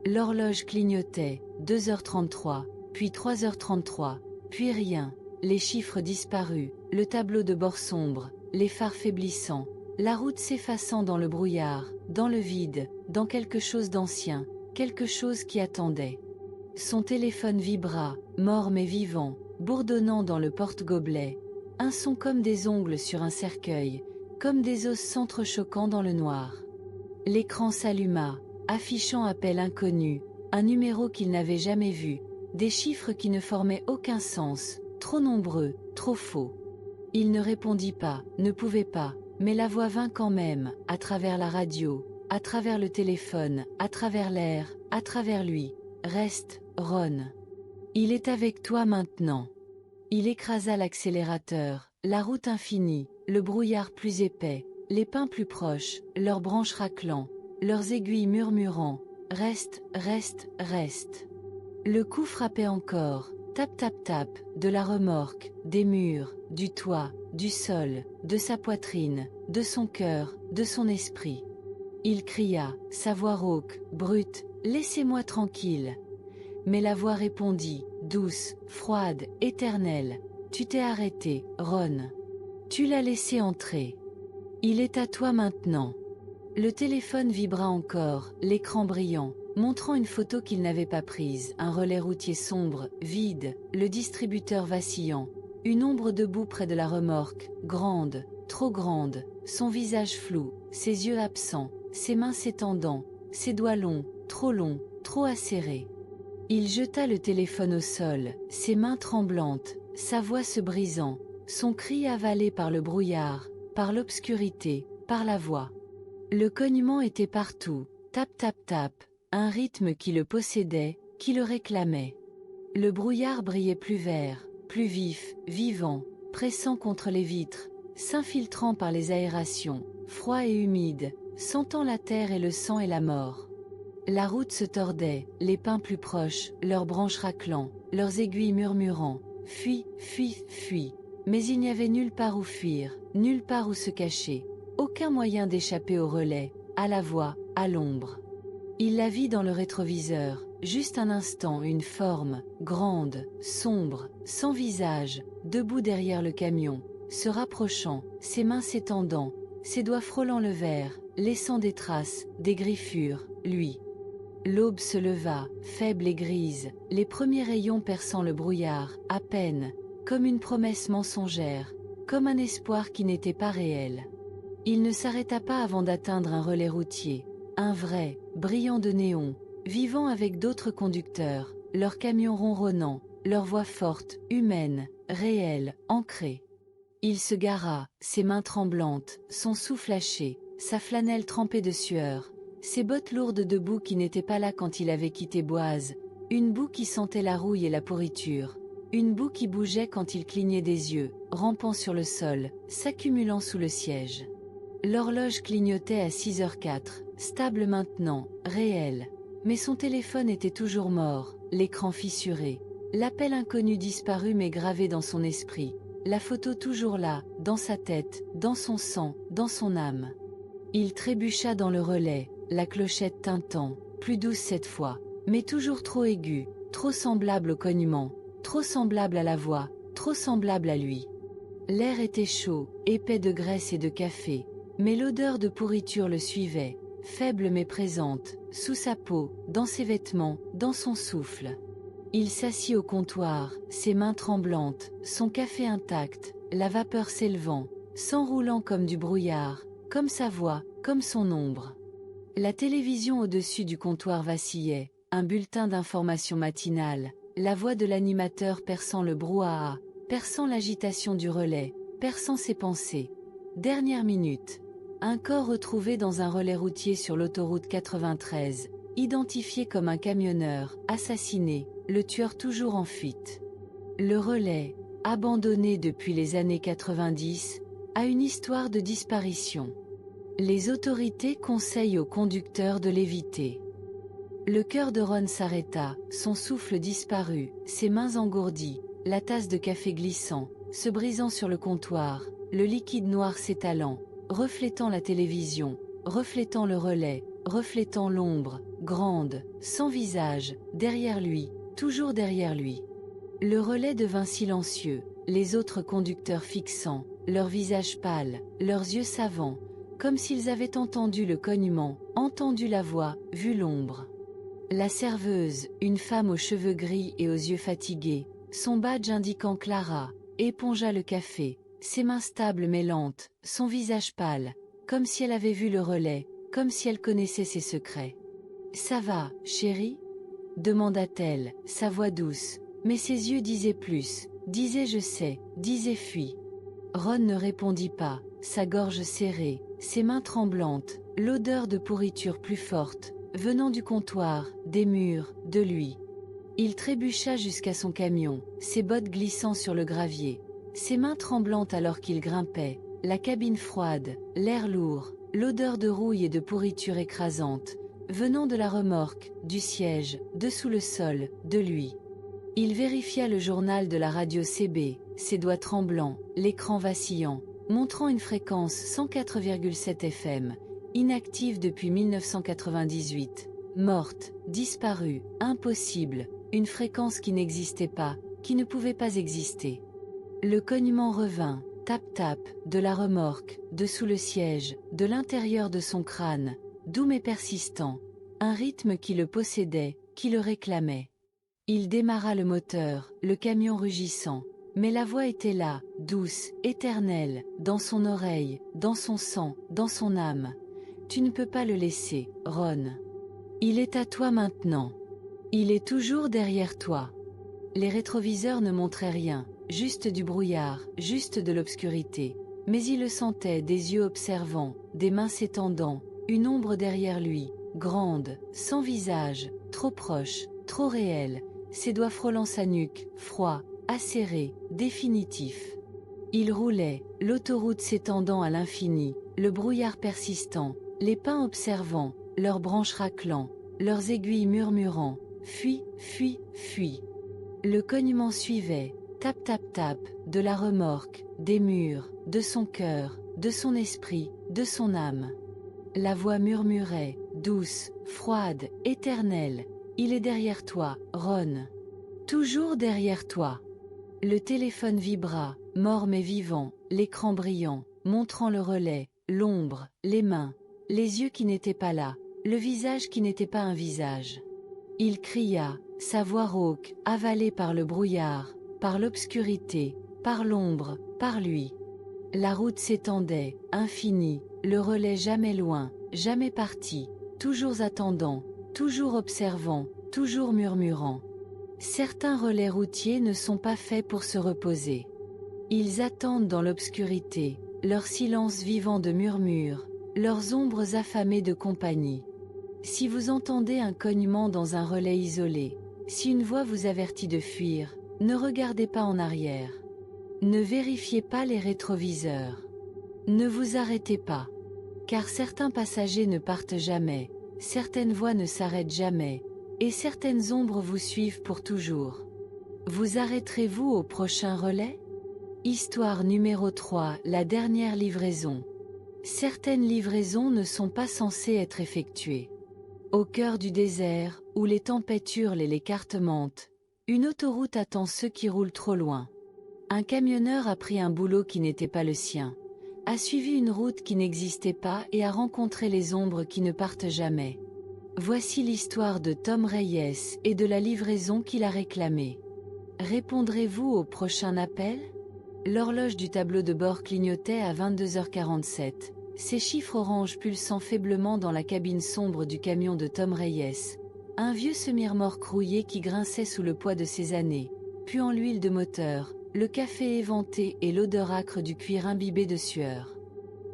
L'horloge clignotait, 2h33, puis 3h33, puis rien, les chiffres disparus, le tableau de bord sombre, les phares faiblissants, la route s'effaçant dans le brouillard, dans le vide, dans quelque chose d'ancien, quelque chose qui attendait. Son téléphone vibra, mort mais vivant, bourdonnant dans le porte-gobelet, un son comme des ongles sur un cercueil, comme des os s'entrechoquant dans le noir. L'écran s'alluma, affichant appel inconnu, un numéro qu'il n'avait jamais vu, des chiffres qui ne formaient aucun sens, trop nombreux, trop faux. Il ne répondit pas, ne pouvait pas, mais la voix vint quand même, à travers la radio, à travers le téléphone, à travers l'air, à travers lui. Reste, Ron. Il est avec toi maintenant. Il écrasa l'accélérateur, la route infinie, le brouillard plus épais, les pins plus proches, leurs branches raclant, leurs aiguilles murmurant, reste, reste, reste. Le coup frappait encore, tap tap tap, de la remorque, des murs, du toit, du sol, de sa poitrine, de son cœur, de son esprit. Il cria, sa voix rauque, brute, laissez-moi tranquille. Mais la voix répondit, douce, froide, éternelle, tu t'es arrêté, Ron. Tu l'as laissé entrer. Il est à toi maintenant. Le téléphone vibra encore, l'écran brillant, montrant une photo qu'il n'avait pas prise, un relais routier sombre, vide, le distributeur vacillant, une ombre debout près de la remorque, grande, trop grande, son visage flou, ses yeux absents, ses mains s'étendant, ses doigts longs, trop acérés. Il jeta le téléphone au sol, ses mains tremblantes, sa voix se brisant, son cri avalé par le brouillard, par l'obscurité, par la voix. Le cognement était partout, tap tap tap, un rythme qui le possédait, qui le réclamait. Le brouillard brillait plus vert, plus vif, vivant, pressant contre les vitres, s'infiltrant par les aérations, froid et humide, sentant la terre et le sang et la mort. La route se tordait, les pins plus proches, leurs branches raclant, leurs aiguilles murmurant, fuis, fuis, fuis. Mais il n'y avait nulle part où fuir, nulle part où se cacher, aucun moyen d'échapper au relais, à la voix, à l'ombre. Il la vit dans le rétroviseur, juste un instant, une forme, grande, sombre, sans visage, debout derrière le camion, se rapprochant, ses mains s'étendant, ses doigts frôlant le verre, laissant des traces, des griffures, lui. L'aube se leva, faible et grise, les premiers rayons perçant le brouillard, à peine, comme une promesse mensongère, comme un espoir qui n'était pas réel. Il ne s'arrêta pas avant d'atteindre un relais routier, un vrai, brillant de néon, vivant avec d'autres conducteurs, leurs camions ronronnant, leurs voix fortes, humaines, réelles, ancrées. Il se gara, ses mains tremblantes, son souffle haché, sa flanelle trempée de sueur, ses bottes lourdes de boue qui n'étaient pas là quand il avait quitté Boise, une boue qui sentait la rouille et la pourriture, une boue qui bougeait quand il clignait des yeux, rampant sur le sol, s'accumulant sous le siège. L'horloge clignotait à 6h04, stable maintenant, réel. Mais son téléphone était toujours mort, l'écran fissuré, l'appel inconnu disparu mais gravé dans son esprit, la photo toujours là, dans sa tête, dans son sang, dans son âme. Il trébucha dans le relais, la clochette tintant, plus douce cette fois, mais toujours trop aiguë, trop semblable au cognement, trop semblable à la voix, trop semblable à lui. L'air était chaud, épais de graisse et de café, mais l'odeur de pourriture le suivait, faible mais présente, sous sa peau, dans ses vêtements, dans son souffle. Il s'assit au comptoir, ses mains tremblantes, son café intact, la vapeur s'élevant, s'enroulant comme du brouillard, comme sa voix, comme son ombre. La télévision au-dessus du comptoir vacillait, un bulletin d'information matinale, la voix de l'animateur perçant le brouhaha, perçant l'agitation du relais, perçant ses pensées. Dernière minute. Un corps retrouvé dans un relais routier sur l'autoroute 93, identifié comme un camionneur, assassiné, le tueur toujours en fuite. Le relais, abandonné depuis les années 90, a une histoire de disparition. Les autorités conseillent aux conducteurs de l'éviter. Le cœur de Ron s'arrêta, son souffle disparut, ses mains engourdies, la tasse de café glissant, se brisant sur le comptoir, le liquide noir s'étalant, reflétant la télévision, reflétant le relais, reflétant l'ombre, grande, sans visage, derrière lui, toujours derrière lui. Le relais devint silencieux, les autres conducteurs fixant, leurs visages pâles, leurs yeux savants, comme s'ils avaient entendu le cognement, entendu la voix, vu l'ombre. La serveuse, une femme aux cheveux gris et aux yeux fatigués, son badge indiquant Clara, épongea le café, ses mains stables mais lentes, son visage pâle, comme si elle avait vu le relais, comme si elle connaissait ses secrets. « Ça va, chérie ?» demanda-t-elle, sa voix douce, mais ses yeux disaient plus, disaient je sais, disaient fuis. Ron ne répondit pas, sa gorge serrée, ses mains tremblantes, l'odeur de pourriture plus forte, venant du comptoir, des murs, de lui. Il trébucha jusqu'à son camion, ses bottes glissant sur le gravier, ses mains tremblantes alors qu'il grimpait, la cabine froide, l'air lourd, l'odeur de rouille et de pourriture écrasante, venant de la remorque, du siège, de sous le sol, de lui. Il vérifia le journal de la radio CB, ses doigts tremblants, l'écran vacillant, montrant une fréquence 104,7 FM, inactive depuis 1998, morte, disparue, impossible, une fréquence qui n'existait pas, qui ne pouvait pas exister. Le cognement revint, tap-tap, de la remorque, de sous le siège, de l'intérieur de son crâne, doux mais persistant, un rythme qui le possédait, qui le réclamait. Il démarra le moteur, le camion rugissant, mais la voix était là, douce, éternelle, dans son oreille, dans son sang, dans son âme. Tu ne peux pas le laisser, Ron. Il est à toi maintenant. Il est toujours derrière toi. Les rétroviseurs ne montraient rien, juste du brouillard, juste de l'obscurité. Mais il le sentait, des yeux observants, des mains s'étendant, une ombre derrière lui, grande, sans visage, trop proche, trop réelle, ses doigts frôlant sa nuque, froid, acéré, définitif. Il roulait, l'autoroute s'étendant à l'infini, le brouillard persistant, les pins observant, leurs branches raclant, leurs aiguilles murmurant, fuis, fuis, fuis. Le cognement suivait, tap tap tap, de la remorque, des murs, de son cœur, de son esprit, de son âme. La voix murmurait, douce, froide, éternelle. Il est derrière toi, Ron. Toujours derrière toi. Le téléphone vibra, mort mais vivant, l'écran brillant, montrant le relais, l'ombre, les mains, les yeux qui n'étaient pas là, le visage qui n'était pas un visage. Il cria, sa voix rauque, avalée par le brouillard, par l'obscurité, par l'ombre, par lui. La route s'étendait, infinie, le relais jamais loin, jamais parti, toujours attendant, toujours observant, toujours murmurant. Certains relais routiers ne sont pas faits pour se reposer. Ils attendent dans l'obscurité, leur silence vivant de murmures, leurs ombres affamées de compagnie. Si vous entendez un cognement dans un relais isolé, si une voix vous avertit de fuir, ne regardez pas en arrière. Ne vérifiez pas les rétroviseurs. Ne vous arrêtez pas. Car certains passagers ne partent jamais, certaines voix ne s'arrêtent jamais, et certaines ombres vous suivent pour toujours. Vous arrêterez-vous au prochain relais? Histoire numéro 3, la dernière livraison. Certaines livraisons ne sont pas censées être effectuées. Au cœur du désert, où les tempêtes hurlent et les cartes mentent, une autoroute attend ceux qui roulent trop loin. Un camionneur a pris un boulot qui n'était pas le sien, a suivi une route qui n'existait pas et a rencontré les ombres qui ne partent jamais. Voici l'histoire de Tom Reyes et de la livraison qu'il a réclamée. Répondrez-vous au prochain appel? L'horloge du tableau de bord clignotait à 22h47, ses chiffres orange pulsant faiblement dans la cabine sombre du camion de Tom Reyes. Un vieux semi-remorque rouillé qui grinçait sous le poids de ses années, puant l'huile de moteur, le café éventé et l'odeur âcre du cuir imbibé de sueur.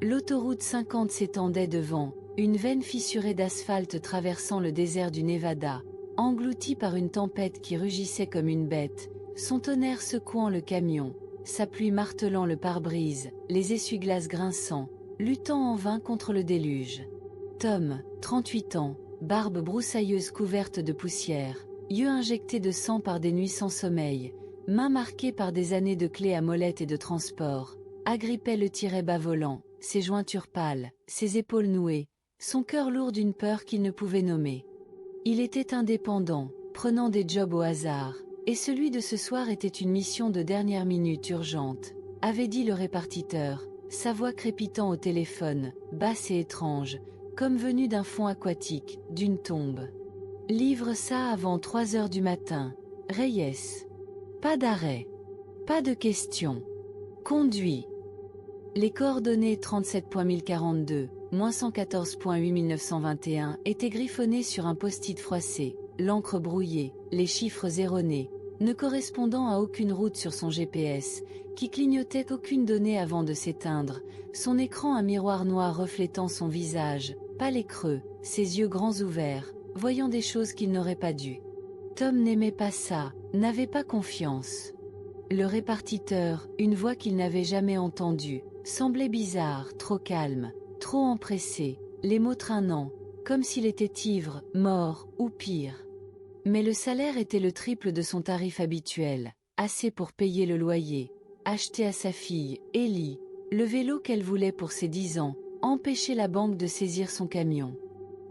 L'autoroute 50 s'étendait devant, une veine fissurée d'asphalte traversant le désert du Nevada, engloutie par une tempête qui rugissait comme une bête, son tonnerre secouant le camion, sa pluie martelant le pare-brise, les essuie-glaces grinçant, luttant en vain contre le déluge. Tom, 38 ans, barbe broussailleuse couverte de poussière, yeux injectés de sang par des nuits sans sommeil, mains marquées par des années de clés à molette et de transport, agrippait le tiret bas volant, ses jointures pâles, ses épaules nouées, son cœur lourd d'une peur qu'il ne pouvait nommer. Il était indépendant, prenant des jobs au hasard, et celui de ce soir était une mission de dernière minute urgente, avait dit le répartiteur, sa voix crépitant au téléphone, basse et étrange, comme venue d'un fond aquatique, d'une tombe. Livre ça avant 3 heures du matin. Reyes. Pas d'arrêt. Pas de question. Conduit. Les coordonnées 37.1042, -114.8921 étaient griffonnées sur un post-it froissé, l'encre brouillée, les chiffres erronés, ne correspondant à aucune route sur son GPS, qui clignotait aucune donnée avant de s'éteindre, son écran un miroir noir reflétant son visage, pâle et creux, ses yeux grands ouverts, voyant des choses qu'il n'aurait pas dû. Tom n'aimait pas ça, n'avait pas confiance. Le répartiteur, une voix qu'il n'avait jamais entendue, semblait bizarre, trop calme, trop empressé, les mots traînant, comme s'il était ivre, mort, ou pire. Mais le salaire était le triple de son tarif habituel, assez pour payer le loyer, acheter à sa fille, Ellie, le vélo qu'elle voulait pour ses 10 ans, empêcher la banque de saisir son camion.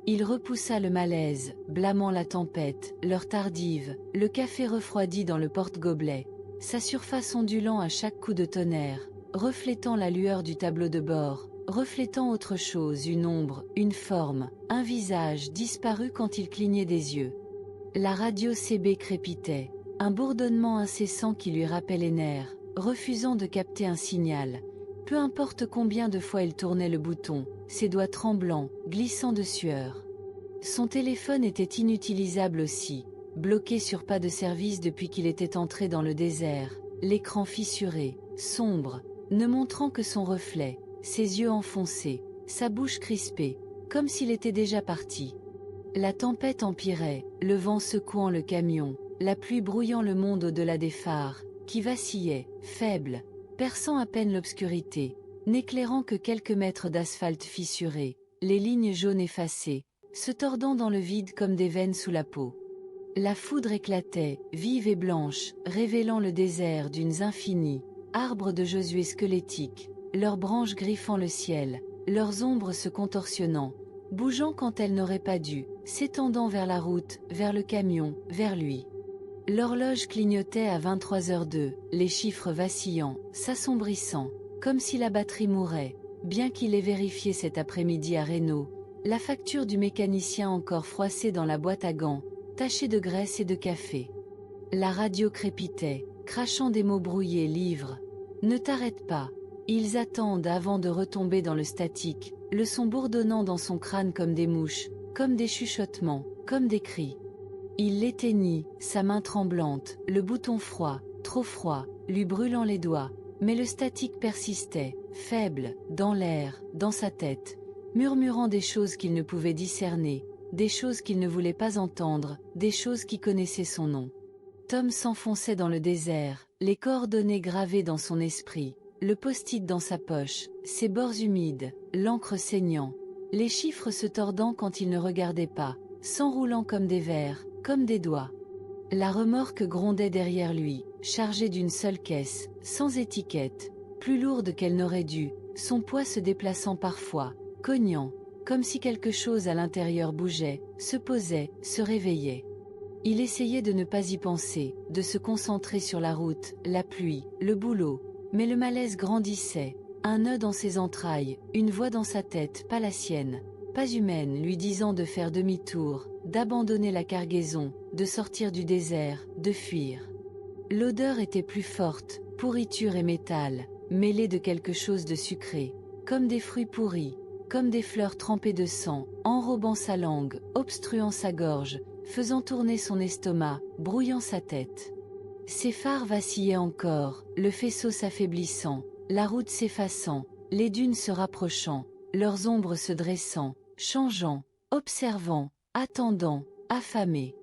Il repoussa le malaise, blâmant la tempête, l'heure tardive, le café refroidi dans le porte-gobelet, sa surface ondulant à chaque coup de tonnerre, reflétant la lueur du tableau de bord, reflétant autre chose, une ombre, une forme, un visage disparu quand il clignait des yeux. La radio CB crépitait, un bourdonnement incessant qui lui râpait les nerfs, refusant de capter un signal. Peu importe combien de fois il tournait le bouton, ses doigts tremblants, glissant de sueur. Son téléphone était inutilisable aussi, bloqué sur pas de service depuis qu'il était entré dans le désert, l'écran fissuré, sombre, ne montrant que son reflet, ses yeux enfoncés, sa bouche crispée, comme s'il était déjà parti. La tempête empirait, le vent secouant le camion, la pluie brouillant le monde au-delà des phares, qui vacillaient, faibles, perçant à peine l'obscurité, n'éclairant que quelques mètres d'asphalte fissuré, les lignes jaunes effacées, se tordant dans le vide comme des veines sous la peau. La foudre éclatait, vive et blanche, révélant le désert dunes infinies, arbres de Josué squelettiques, leurs branches griffant le ciel, leurs ombres se contorsionnant, bougeant quand elles n'auraient pas dû, s'étendant vers la route, vers le camion, vers lui. L'horloge clignotait à 23h02, les chiffres vacillant, s'assombrissant, comme si la batterie mourait, bien qu'il ait vérifié cet après-midi à Renault, la facture du mécanicien encore froissée dans la boîte à gants, tachée de graisse et de café. La radio crépitait, crachant des mots brouillés, livres. Ne t'arrête pas. Ils attendent avant de retomber dans le statique, le son bourdonnant dans son crâne comme des mouches, comme des chuchotements, comme des cris. Il l'éteignit, sa main tremblante, le bouton froid, trop froid, lui brûlant les doigts, mais le statique persistait, faible, dans l'air, dans sa tête, murmurant des choses qu'il ne pouvait discerner, des choses qu'il ne voulait pas entendre, des choses qui connaissaient son nom. Tom s'enfonçait dans le désert, les coordonnées gravées dans son esprit, le post-it dans sa poche, ses bords humides, l'encre saignant, les chiffres se tordant quand il ne regardait pas, s'enroulant comme des vers, comme des doigts. La remorque grondait derrière lui, chargée d'une seule caisse, sans étiquette, plus lourde qu'elle n'aurait dû, son poids se déplaçant parfois, cognant, comme si quelque chose à l'intérieur bougeait, se posait, se réveillait. Il essayait de ne pas y penser, de se concentrer sur la route, la pluie, le boulot, mais le malaise grandissait, un nœud dans ses entrailles, une voix dans sa tête, pas la sienne, pas humaine, lui disant de faire demi-tour, d'abandonner la cargaison, de sortir du désert, de fuir. L'odeur était plus forte, pourriture et métal, mêlée de quelque chose de sucré, comme des fruits pourris, comme des fleurs trempées de sang, enrobant sa langue, obstruant sa gorge, faisant tourner son estomac, brouillant sa tête. Ses phares vacillaient encore, le faisceau s'affaiblissant, la route s'effaçant, les dunes se rapprochant, leurs ombres se dressant, changeant, observant, attendant, affamés.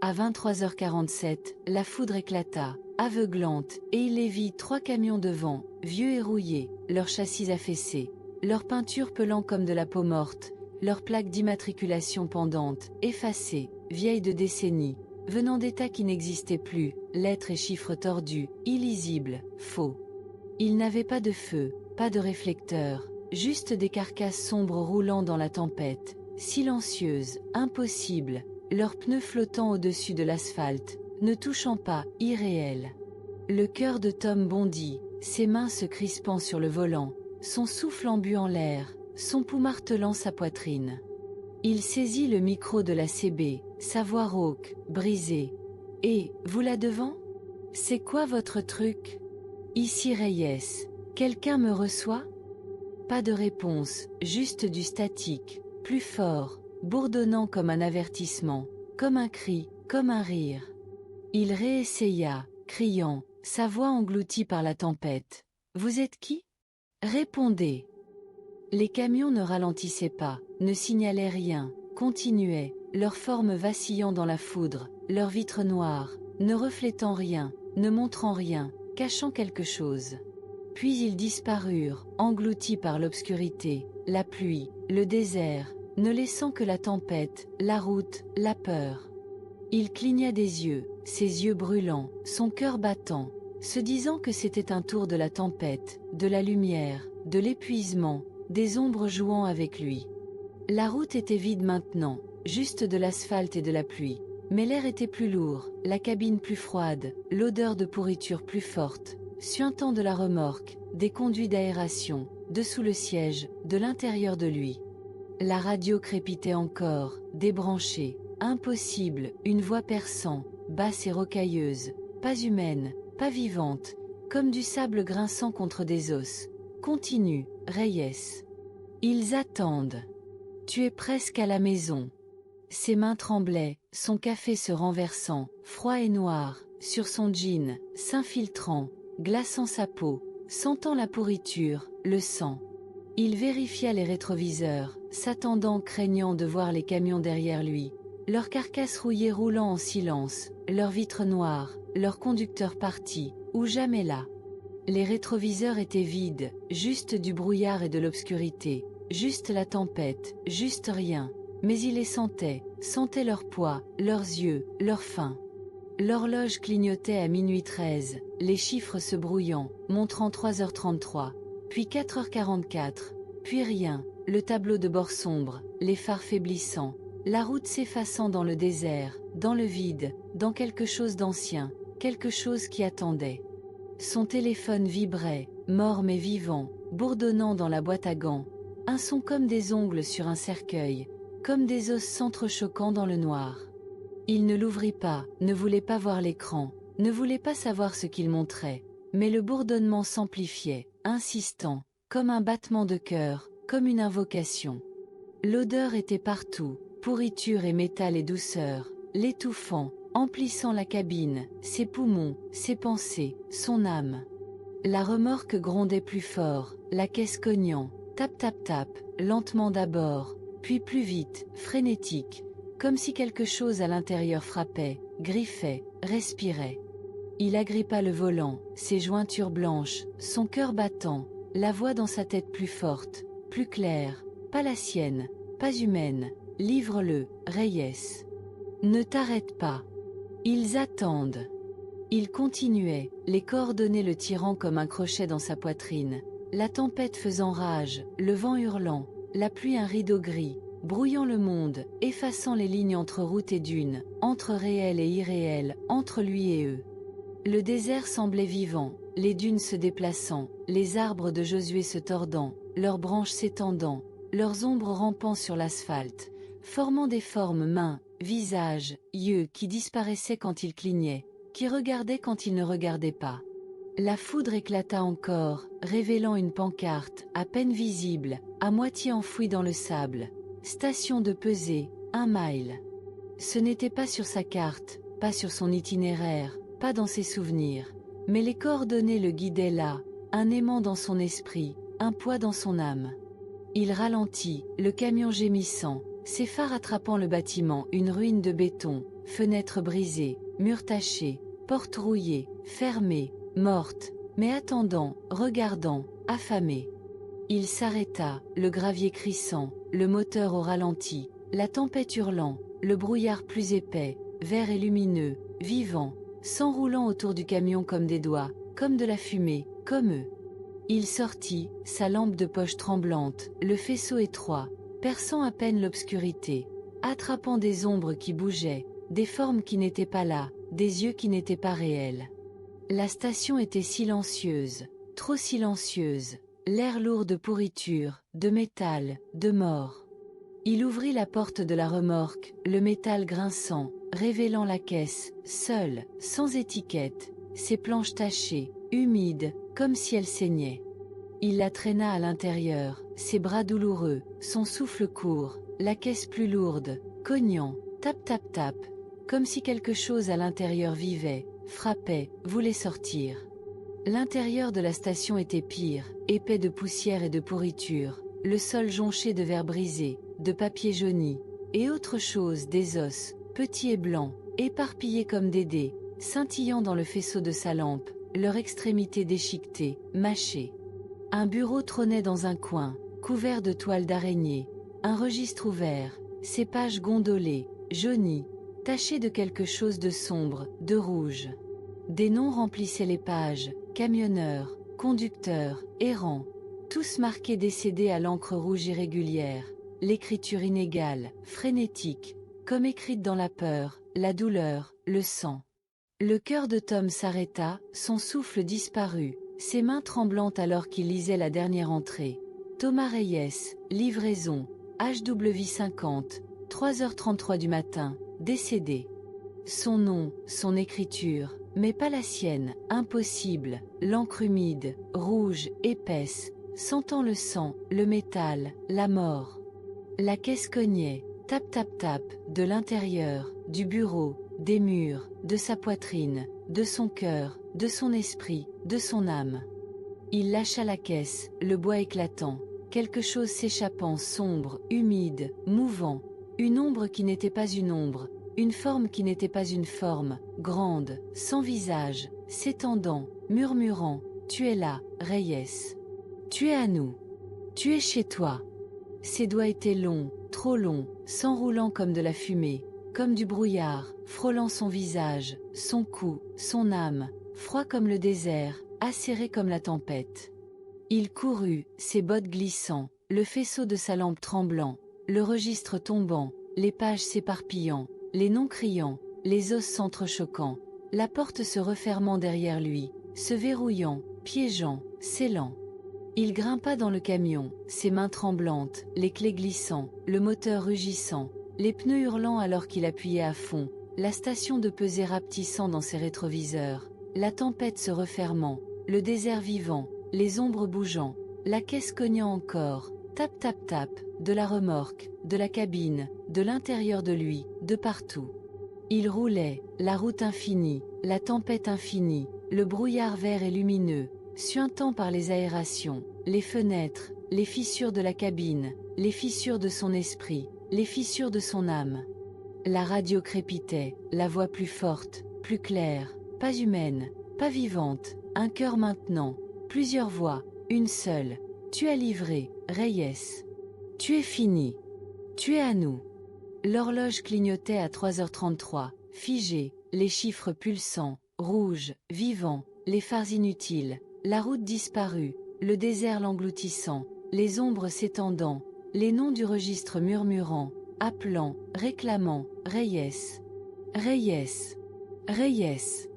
À 23h47, la foudre éclata, aveuglante, et il les vit 3 camions devant, vieux et rouillés, leurs châssis affaissés, leurs peintures pelant comme de la peau morte, leurs plaques d'immatriculation pendantes, effacées, vieilles de décennies, venant d'états qui n'existaient plus, lettres et chiffres tordus, illisibles, faux. Il n'avait pas de feu, pas de réflecteur, juste des carcasses sombres roulant dans la tempête, silencieuses, impossibles, leurs pneus flottant au-dessus de l'asphalte, ne touchant pas, irréels. Le cœur de Tom bondit, ses mains se crispant sur le volant, son souffle embu en l'air, son pouls martelant sa poitrine. Il saisit le micro de la CB, sa voix rauque, brisée. « Et, vous là devant? C'est quoi votre truc? Ici Reyes. Quelqu'un me reçoit? » Pas de réponse, juste du statique, plus fort, bourdonnant comme un avertissement, comme un cri, comme un rire. Il réessaya, criant, sa voix engloutie par la tempête. « Vous êtes qui? Répondez !» Les camions ne ralentissaient pas, ne signalaient rien, continuaient, leurs formes vacillant dans la foudre, leurs vitres noires, ne reflétant rien, ne montrant rien, cachant quelque chose. Puis ils disparurent, engloutis par l'obscurité, la pluie, le désert, ne laissant que la tempête, la route, la peur. Il cligna des yeux, ses yeux brûlants, son cœur battant, se disant que c'était un tour de la tempête, de la lumière, de l'épuisement, des ombres jouant avec lui. La route était vide maintenant, juste de l'asphalte et de la pluie, mais l'air était plus lourd, la cabine plus froide, l'odeur de pourriture plus forte, suintant de la remorque, des conduits d'aération, dessous le siège, de l'intérieur de lui. La radio crépitait encore, débranchée, impossible, une voix perçant, basse et rocailleuse, pas humaine, pas vivante, comme du sable grinçant contre des os. Continue, Reyes. Ils attendent. Tu es presque à la maison. Ses mains tremblaient, son café se renversant, froid et noir, sur son jean, s'infiltrant, glaçant sa peau, sentant la pourriture, le sang. Il vérifia les rétroviseurs, s'attendant, craignant de voir les camions derrière lui, leurs carcasses rouillées roulant en silence, leurs vitres noires, leurs conducteurs partis, ou jamais là. Les rétroviseurs étaient vides, juste du brouillard et de l'obscurité, juste la tempête, juste rien, mais il les sentait, sentait leur poids, leurs yeux, leur faim. L'horloge clignotait à minuit 13, les chiffres se brouillant, montrant 3h33, puis 4h44, puis rien, le tableau de bord sombre, les phares faiblissants, la route s'effaçant dans le désert, dans le vide, dans quelque chose d'ancien, quelque chose qui attendait. Son téléphone vibrait, mort mais vivant, bourdonnant dans la boîte à gants, un son comme des ongles sur un cercueil, comme des os s'entrechoquant dans le noir. Il ne l'ouvrit pas, ne voulait pas voir l'écran, ne voulait pas savoir ce qu'il montrait, mais le bourdonnement s'amplifiait, insistant, comme un battement de cœur, comme une invocation. L'odeur était partout, pourriture et métal et douceur, l'étouffant, emplissant la cabine, ses poumons, ses pensées, son âme. La remorque grondait plus fort, la caisse cognant, tap tap tap, lentement d'abord, puis plus vite, frénétique, comme si quelque chose à l'intérieur frappait, griffait, respirait. Il agrippa le volant, ses jointures blanches, son cœur battant, la voix dans sa tête plus forte, plus claire, pas la sienne, pas humaine, livre-le, Reyes. Ne t'arrête pas. Ils attendent. Il continuait, les coordonnées le tirant comme un crochet dans sa poitrine, la tempête faisant rage, le vent hurlant, la pluie un rideau gris, brouillant le monde, effaçant les lignes entre route et dune, entre réel et irréel, entre lui et eux. Le désert semblait vivant, les dunes se déplaçant, les arbres de Josué se tordant, leurs branches s'étendant, leurs ombres rampant sur l'asphalte, formant des formes mains, visages, yeux qui disparaissaient quand ils clignaient, qui regardaient quand ils ne regardaient pas. La foudre éclata encore, révélant une pancarte, à peine visible, à moitié enfouie dans le sable. Station de pesée, 1 mile. Ce n'était pas sur sa carte, pas sur son itinéraire, pas dans ses souvenirs, mais les coordonnées le guidaient là, un aimant dans son esprit, un poids dans son âme. Il ralentit, le camion gémissant, ses phares attrapant le bâtiment, une ruine de béton, fenêtres brisées, murs tachés, portes rouillées, fermées, mortes, mais attendant, regardant, affamé. Il s'arrêta, le gravier crissant, le moteur au ralenti, la tempête hurlant, le brouillard plus épais, vert et lumineux, vivant, s'enroulant autour du camion comme des doigts, comme de la fumée, comme eux. Il sortit, sa lampe de poche tremblante, le faisceau étroit, perçant à peine l'obscurité, attrapant des ombres qui bougeaient, des formes qui n'étaient pas là, des yeux qui n'étaient pas réels. La station était silencieuse, trop silencieuse, l'air lourd de pourriture, de métal, de mort. Il ouvrit la porte de la remorque, le métal grinçant, révélant la caisse, seule, sans étiquette, ses planches tachées, humides, comme si elles saignaient. Il la traîna à l'intérieur, ses bras douloureux, son souffle court, la caisse plus lourde, cognant, tap tap tap, comme si quelque chose à l'intérieur vivait, frappait, voulait sortir. L'intérieur de la station était pire, épais de poussière et de pourriture, le sol jonché de verre brisé, de papier jauni, et autre chose, des os, petits et blancs, éparpillés comme des dés, scintillant dans le faisceau de sa lampe, leur extrémité déchiquetée, mâchée. Un bureau trônait dans un coin, couvert de toiles d'araignée, un registre ouvert, ses pages gondolées, jaunies, tachées de quelque chose de sombre, de rouge. Des noms remplissaient les pages, camionneurs, conducteurs, errants, tous marqués décédés à l'encre rouge irrégulière, l'écriture inégale, frénétique, comme écrite dans la peur, la douleur, le sang. Le cœur de Tom s'arrêta, son souffle disparut, ses mains tremblantes alors qu'il lisait la dernière entrée. Thomas Reyes, livraison, HW50, 3h33 du matin, décédé. Son nom, son écriture, mais pas la sienne, impossible, l'encre humide, rouge, épaisse, sentant le sang, le métal, la mort. La caisse cognait, tap tap tap, de l'intérieur, du bureau, des murs, de sa poitrine, de son cœur, de son esprit, de son âme. Il lâcha la caisse, le bois éclatant, quelque chose s'échappant sombre, humide, mouvant, une ombre qui n'était pas une ombre, une forme qui n'était pas une forme, grande, sans visage, s'étendant, murmurant, « Tu es là, Reyes. Tu es à nous. Tu es chez toi. » Ses doigts étaient longs, trop longs, s'enroulant comme de la fumée, comme du brouillard, frôlant son visage, son cou, son âme, froid comme le désert, acéré comme la tempête. Il courut, ses bottes glissant, le faisceau de sa lampe tremblant, le registre tombant, les pages s'éparpillant, les noms criants, les os s'entrechoquant, la porte se refermant derrière lui, se verrouillant, piégeant, scellant. Il grimpa dans le camion, ses mains tremblantes, les clés glissant, le moteur rugissant, les pneus hurlant alors qu'il appuyait à fond, la station de pesée rapetissant dans ses rétroviseurs, la tempête se refermant, le désert vivant, les ombres bougeant, la caisse cognant encore, tap tap tap, de la remorque, de la cabine, de l'intérieur de lui, de partout. Il roulait, la route infinie, la tempête infinie, le brouillard vert et lumineux, suintant par les aérations, les fenêtres, les fissures de la cabine, les fissures de son esprit, les fissures de son âme. La radio crépitait, la voix plus forte, plus claire, pas humaine, pas vivante, un cœur maintenant, plusieurs voix, une seule. Tu as livré, Reyes. Tu es fini. Tu es à nous. L'horloge clignotait à 3h33, figée, les chiffres pulsants, rouges, vivants, les phares inutiles, la route disparue, le désert l'engloutissant, les ombres s'étendant, les noms du registre murmurant, appelant, réclamant, Reyes. Reyes. Reyes.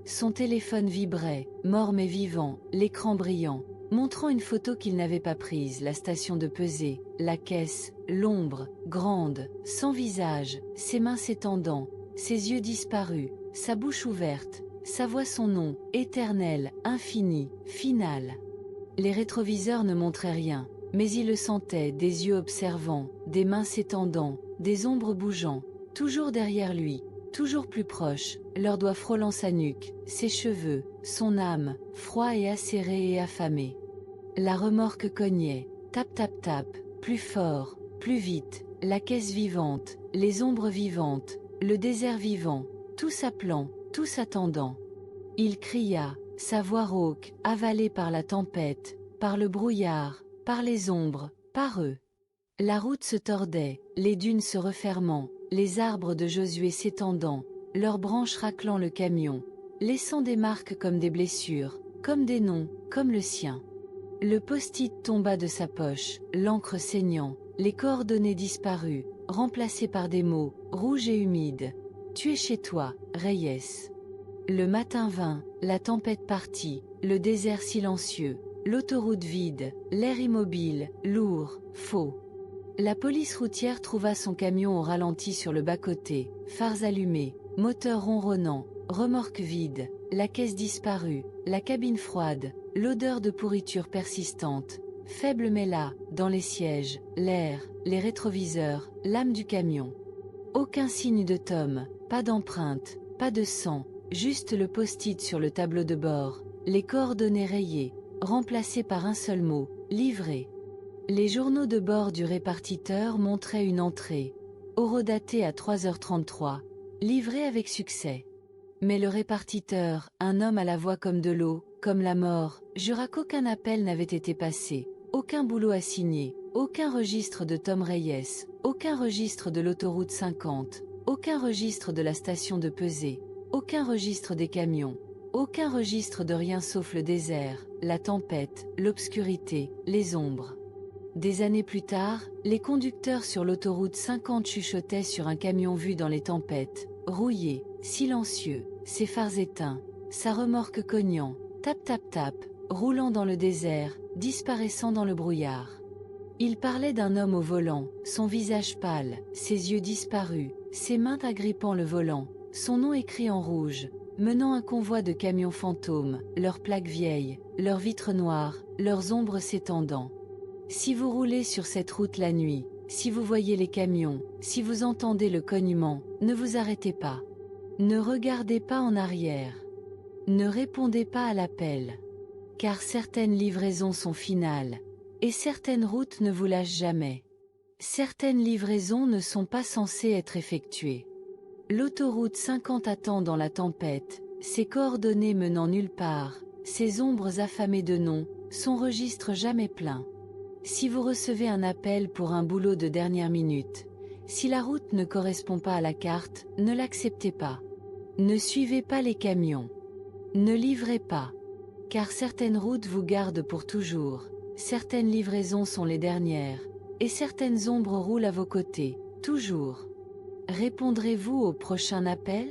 Son téléphone vibrait, mort mais vivant, l'écran brillant, montrant une photo qu'il n'avait pas prise, la station de pesée, la caisse, l'ombre, grande, sans visage, ses mains s'étendant, ses yeux disparus, sa bouche ouverte, sa voix son nom, éternel, infini, final. Les rétroviseurs ne montraient rien, mais il le sentait, des yeux observants, des mains s'étendant, des ombres bougeant, toujours derrière lui, toujours plus proches, leurs doigts frôlant sa nuque, ses cheveux, son âme, froid et acéré et affamé. La remorque cognait, tap tap tap, plus fort, plus vite, la caisse vivante, les ombres vivantes, le désert vivant, tous appelant, tous attendant. Il cria, sa voix rauque, avalée par la tempête, par le brouillard, par les ombres, par eux. La route se tordait, les dunes se refermant, les arbres de Josué s'étendant, leurs branches raclant le camion, laissant des marques comme des blessures, comme des noms, comme le sien. Le post-it tomba de sa poche, l'encre saignant, les coordonnées disparues, remplacées par des mots, rouges et humides. Tu es chez toi, Reyes. Le matin vint, la tempête partit, le désert silencieux, l'autoroute vide, l'air immobile, lourd, faux. La police routière trouva son camion au ralenti sur le bas-côté, phares allumés, moteur ronronnant, remorque vide, la caisse disparue, la cabine froide, l'odeur de pourriture persistante, faible mais là, dans les sièges, l'air, les rétroviseurs, l'âme du camion. Aucun signe de tome, pas d'empreinte, pas de sang, juste le post-it sur le tableau de bord, les coordonnées rayées, remplacées par un seul mot, livré. Les journaux de bord du répartiteur montraient une entrée, horodatée à 3h33, livrée avec succès. Mais le répartiteur, un homme à la voix comme de l'eau, comme la mort, jura qu'aucun appel n'avait été passé, aucun boulot à signer, aucun registre de Tom Reyes, aucun registre de l'autoroute 50, aucun registre de la station de pesée, aucun registre des camions, aucun registre de rien sauf le désert, la tempête, l'obscurité, les ombres. Des années plus tard, les conducteurs sur l'autoroute 50 chuchotaient sur un camion vu dans les tempêtes, rouillé, silencieux, ses phares éteints, sa remorque cognant, tap tap tap, roulant dans le désert, disparaissant dans le brouillard. Ils parlaient d'un homme au volant, son visage pâle, ses yeux disparus, ses mains agrippant le volant, son nom écrit en rouge, menant un convoi de camions fantômes, leurs plaques vieilles, leurs vitres noires, leurs ombres s'étendant. Si vous roulez sur cette route la nuit, si vous voyez les camions, si vous entendez le cognement, ne vous arrêtez pas. Ne regardez pas en arrière. Ne répondez pas à l'appel. Car certaines livraisons sont finales, et certaines routes ne vous lâchent jamais. Certaines livraisons ne sont pas censées être effectuées. L'autoroute 50 attend dans la tempête, ses coordonnées menant nulle part, ses ombres affamées de noms, son registre jamais plein. Si vous recevez un appel pour un boulot de dernière minute, si la route ne correspond pas à la carte, ne l'acceptez pas. Ne suivez pas les camions. Ne livrez pas. Car certaines routes vous gardent pour toujours, certaines livraisons sont les dernières, et certaines ombres roulent à vos côtés, toujours. Répondrez-vous au prochain appel ?